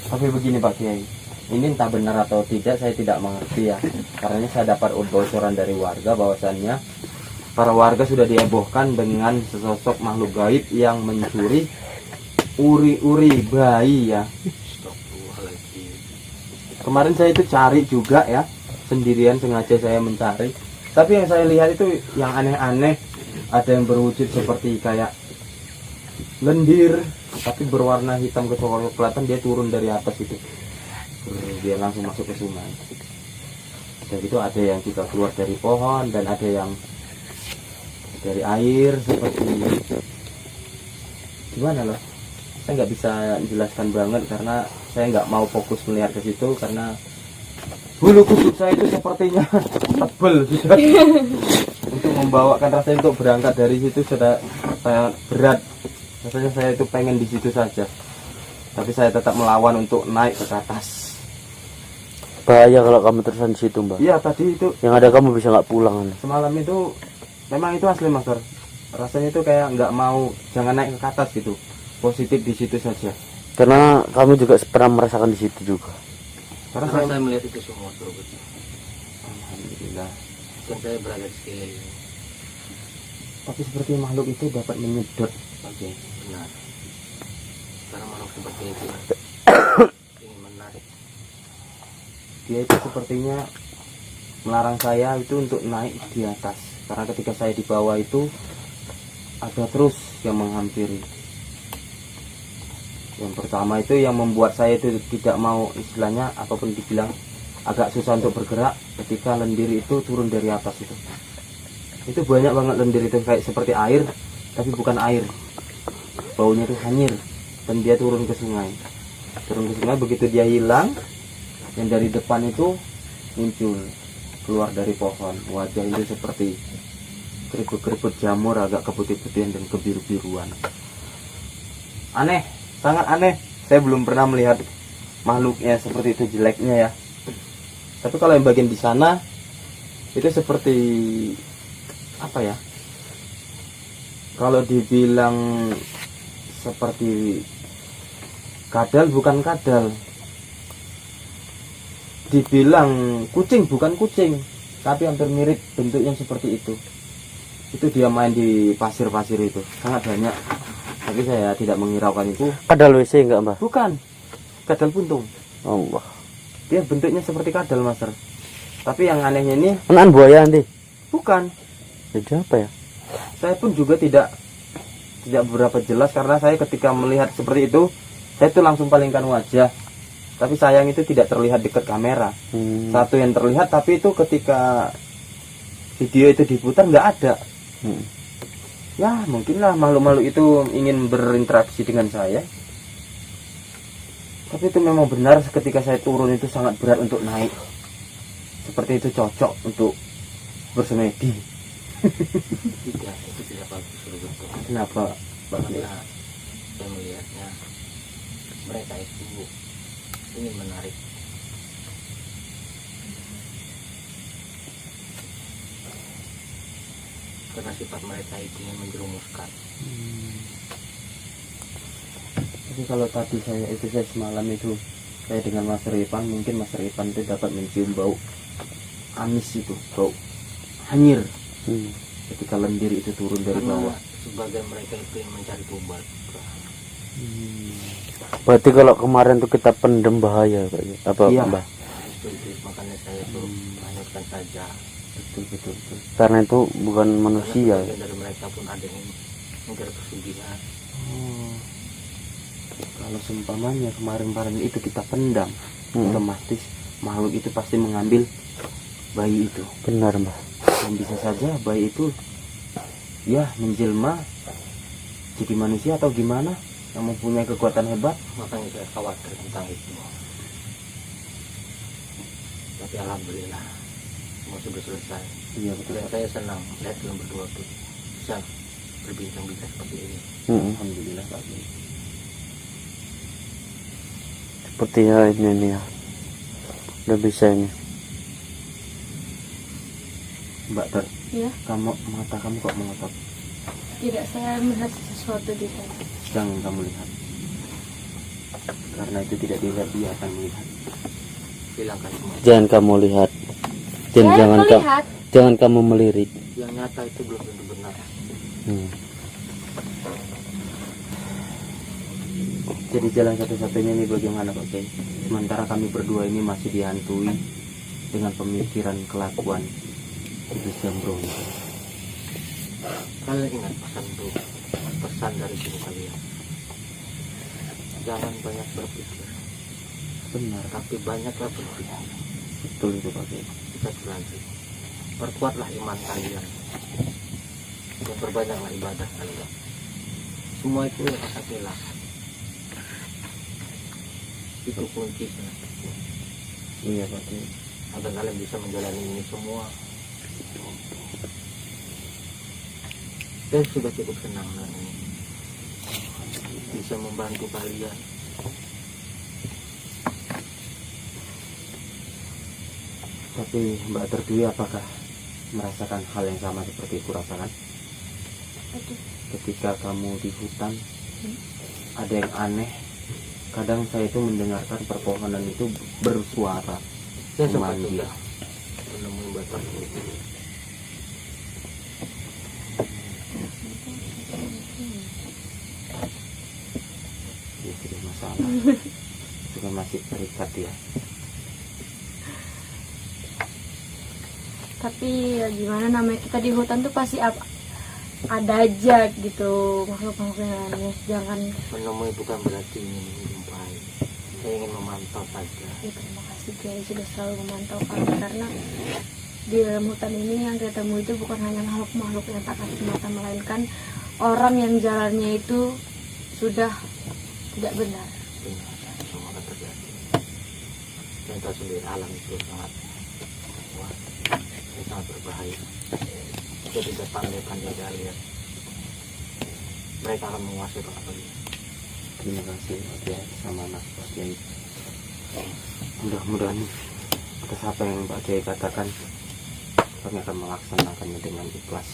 Tapi begini Pak Kiai, ini entah benar atau tidak saya tidak mengerti ya. Karena saya dapat bocoran dari warga bahwasannya para warga sudah dihebohkan dengan sesosok makhluk gaib yang mencuri uri-uri bayi ya. Kemarin saya itu cari juga ya, sendirian sengaja saya mencari. Tapi yang saya lihat itu yang aneh-aneh, ada yang berwujud seperti kayak lendir, tapi berwarna hitam kecoklatan, dia turun dari atas itu. Dia langsung masuk ke sungai. Dan itu ada yang juga keluar dari pohon dan ada yang dari air seperti gimana loh? Saya nggak bisa menjelaskan banget karena saya nggak mau fokus melihat ke situ karena bulu kuduk saya itu sepertinya tebel sudah. Untuk membawakan rasanya untuk berangkat dari situ sudah sangat berat. Rasanya saya itu pengen di situ saja. Tapi saya tetap melawan untuk naik ke atas. Bahaya kalau kamu terusan di situ Mbak. Iya tadi itu Yang ada kamu bisa nggak pulang. semalam itu memang itu asli Mas Sar. Rasanya itu kayak nggak mau, jangan naik ke atas gitu. Positif di situ saja. Karena kamu juga pernah merasakan di situ juga. Karena Karena saya saya melihat itu semua tersebut. alhamdulillah. Dan saya berada di sekeliling. Tapi seperti makhluk itu dapat menyedot. Oke. Benar. Karena makhluk seperti itu ingin menarik. Dia itu sepertinya melarang saya itu untuk naik di atas. Karena ketika saya di bawah itu ada terus yang menghampiri. Yang pertama itu yang membuat saya itu tidak mau, istilahnya apapun dibilang agak susah untuk bergerak ketika lendir itu turun dari atas itu. Itu banyak banget lendir itu kayak seperti air tapi bukan air. Baunya itu hanyir dan dia turun ke sungai. Turun ke sungai, begitu dia hilang, yang dari depan itu muncul keluar dari pohon. Wajah itu seperti keriput-keriput jamur agak keputih-putihan dan kebiru-biruan. Aneh, sangat aneh. Saya belum pernah melihat makhluknya seperti itu, jeleknya ya. Tapi kalau yang bagian di sana itu seperti apa ya? Kalau dibilang seperti kadal, bukan kadal. Dibilang kucing, bukan kucing, tapi hampir mirip bentuknya seperti itu. Itu dia main di pasir-pasir itu, sangat banyak. Tapi saya tidak menghiraukan itu. Kadal WC enggak Mbak? Bukan, kadal buntung. Allah. Dia bentuknya seperti kadal, Master. Tapi yang anehnya ini Enak buaya nanti. bukan. Jadi apa ya? Saya pun juga tidak berapa jelas karena saya ketika melihat seperti itu, saya itu langsung palingkan wajah. Tapi sayang itu tidak terlihat dekat kamera. Satu yang terlihat, tapi itu ketika video itu diputar nggak ada. Ya mungkinlah makhluk-makhluk itu ingin berinteraksi dengan saya. Tapi itu memang benar, ketika saya turun itu sangat berat untuk naik. Seperti itu cocok untuk bersemedi. Tidak, itu tidak bagus betul. Kenapa Pak Kiai? Karena saya melihatnya mereka itu ingin menarik karena sifat mereka itu ingin menjerumuskan. Tapi kalau tadi saya semalam itu saya dengan Mas Ripan, mungkin Mas Ripan itu dapat mencium bau amis itu, bau hanyir. Ketika lendir itu turun dari bawah. Sebagian mereka itu yang mencari tumbal. Berarti kalau kemarin tuh kita pendem bahaya kayaknya. Apa Iya. Mbah? Itu makanya saya suruh hanyutkan saja. Betul. Karena itu bukan manusia. Karena sebagian dari mereka pun ada yang mencari pesugihan. Kalau seumpamanya kemarin itu kita pendam, otomatis makhluk itu pasti mengambil bayi itu. Benar Mbah. Dan bisa saja bayi itu ya menjelma jadi manusia atau gimana, yang mempunyai kekuatan hebat. Makanya saya khawatir tentang itu. Tapi alhamdulillah semua sudah selesai. Iya betul. Dan saya senang lihat kalian berdua tuh bisa berbincang-bincang seperti ini. Alhamdulillah Pak Kiai. Sepertinya ini ya. Udah bisa ini. Mbak Ter, Iya, mata kamu kok mengotot? tidak, saya melihat sesuatu di sana. Jangan kamu lihat, karena itu tidak dilihat, dia akan melihat. Hilangkan semua. Jangan kamu lihat. Dan Saya jangan melihat. jangan kamu melirik. Yang nyata itu belum tentu benar. Jadi jalan satu-satunya ini bagaimana Pak Kiai? Sementara kami berdua ini masih dihantui dengan pemikiran kelakuan Iblis Jambrong. Kalian ingat pesan dari guru kalian. Jangan banyak berpikir, Benar, tapi banyaklah berpikir. betul itu Pak Kiai. Kita berlanjut. Perkuatlah iman kalian dan perbanyaklah ibadah kalian. Semua itu rasa kehilangan. Itu kuncinya Iya Pak Kiai. agar kalian bisa menjalani ini semua. Saya sudah cukup senang dengan ini, bisa membantu kalian. Tapi Mbak Terdui apakah merasakan hal yang sama seperti aku rasakan? Ketika kamu di hutan, ada yang aneh. Kadang saya itu mendengarkan perpohonan itu bersuara, Saya sempat memanggil. juga menemui batas itu. Ya tidak masalah. Itu kan masih terikat ya. Tapi ya gimana namanya, kita di hutan tuh pasti ada aja gitu makhluk-makhluk yang aneh. Jangan. Menemui bukan berarti ingin menjumpai. Saya ingin memantau saja. Ya, terima kasih Kiai sudah selalu memantau kami, karena di dalam hutan ini yang kita temui itu bukan hanya makhluk-makhluk yang tak kasat mata, melainkan orang yang jalannya itu sudah tidak benar. Benar, semua akan terjadi. Dan tahu sendiri alam itu sangat wah, ini sangat berbahaya. Jika tidak pandai-pandai kalian, mereka akan menguasai kalian. Terima kasih Pak Kiai sama Mas Pak Kiai. Mudah-mudahan atas apa yang Pak Kiai katakan, kami akan melaksanakannya dengan ikhlas.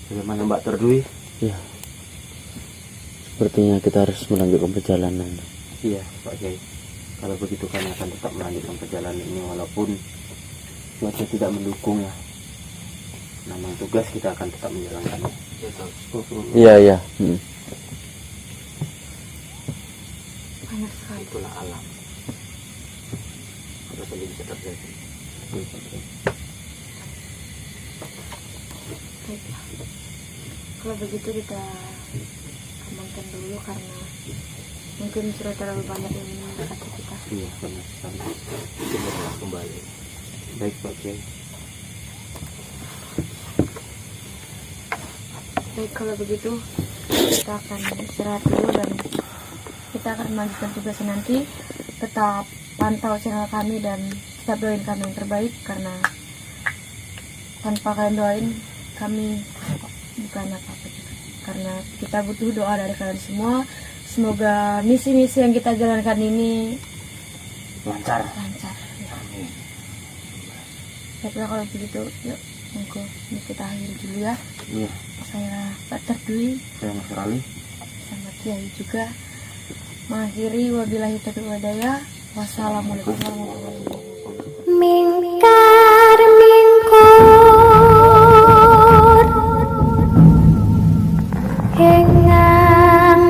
Bagaimana Mbak Terdui? Ya. Sepertinya kita harus melanjutkan perjalanan. Iya Pak Kiai. Kalau begitu kami akan tetap melanjutkan perjalanan ini walaupun cuaca tidak mendukung ya. Namun tugas kita akan tetap menjalankannya. Ya, tahu. Iya, iya. Banyak sekali. Itulah alam. Apa saja bisa terjadi. Baiklah. Kalau begitu kita amankan dulu, karena mungkin sudah terlalu banyak yang mendekati kita. Iya benar sekali. Segera kembali. Baik Pak Kiai. Baik, kalau begitu kita akan istirahat dulu dan kita akan melanjutkan tugasnya nanti. Tetap pantau channel kami dan tetap doain kami yang terbaik, karena tanpa kalian doain kami bukan apa-apa juga. Karena kita butuh doa dari kalian semua. Semoga misi-misi yang kita jalankan ini Lancar. Ya. Baiklah kalau begitu, yuk monggo ini kita akhiri dulu ya. Iya, Saya Pak Terdui saya Mas Rali. sama Kiai juga mengakhiri. Wabillahi taufiq walhidayah. Wassalamualaikum warahmatullahi wabarakatuh. Mingkar mingkur hengang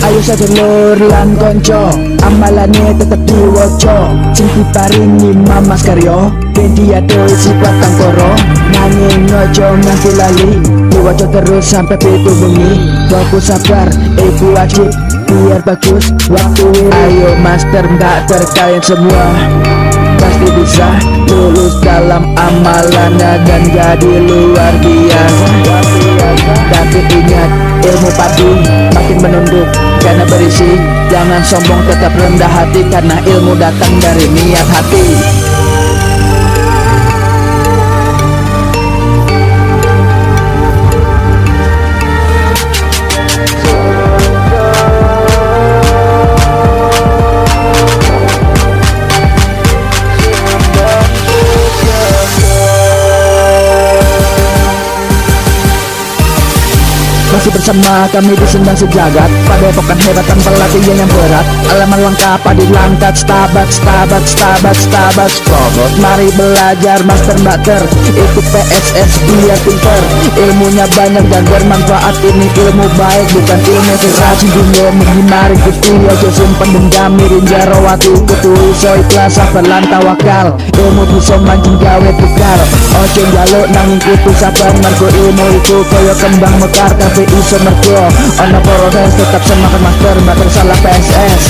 Ayo sedulur lan konco, amalane tetep diwoco. Sing diparingi Mamas Karyo, ben diatur sifat tangkoro. Nanging ojo nganti lali, diwoco terus sampai pitu bengi. Fokus sabar, iku wajib, biar bagus waktu. Ayo master mbak terkalian semua, pasti bisa lulus dalam amalannya dan jadi luar biasa. Tapi ingat, ilmu padi makin menunduk karena berisi. Jangan sombong, tetap rendah hati, karena ilmu datang dari niat hati. Masih bersama kami di Sendang Sejagat, pada epokan hebat tanpa latihan yang berat. Alaman lengkap padi langkat, stabat, stabat, stabat, stabat, strobot. Mari belajar master mater, ikut PSS biar pinter. Ilmunya banyak dan bermanfaat, ini ilmu baik bukan ilmu sesat. Dunia menghimari kutu, ojo simpen dendam, mirin jarawati kutu. So ikhlas, sabar lan tawakal, ilmu bisa mancing gawe tukar. Ojo jaluk nanging kutu sabar, mergo ilmu itu koyo kembang mekar. Tapi iso mergo ono proses, tetap semangat master, mbak tersalah PSS.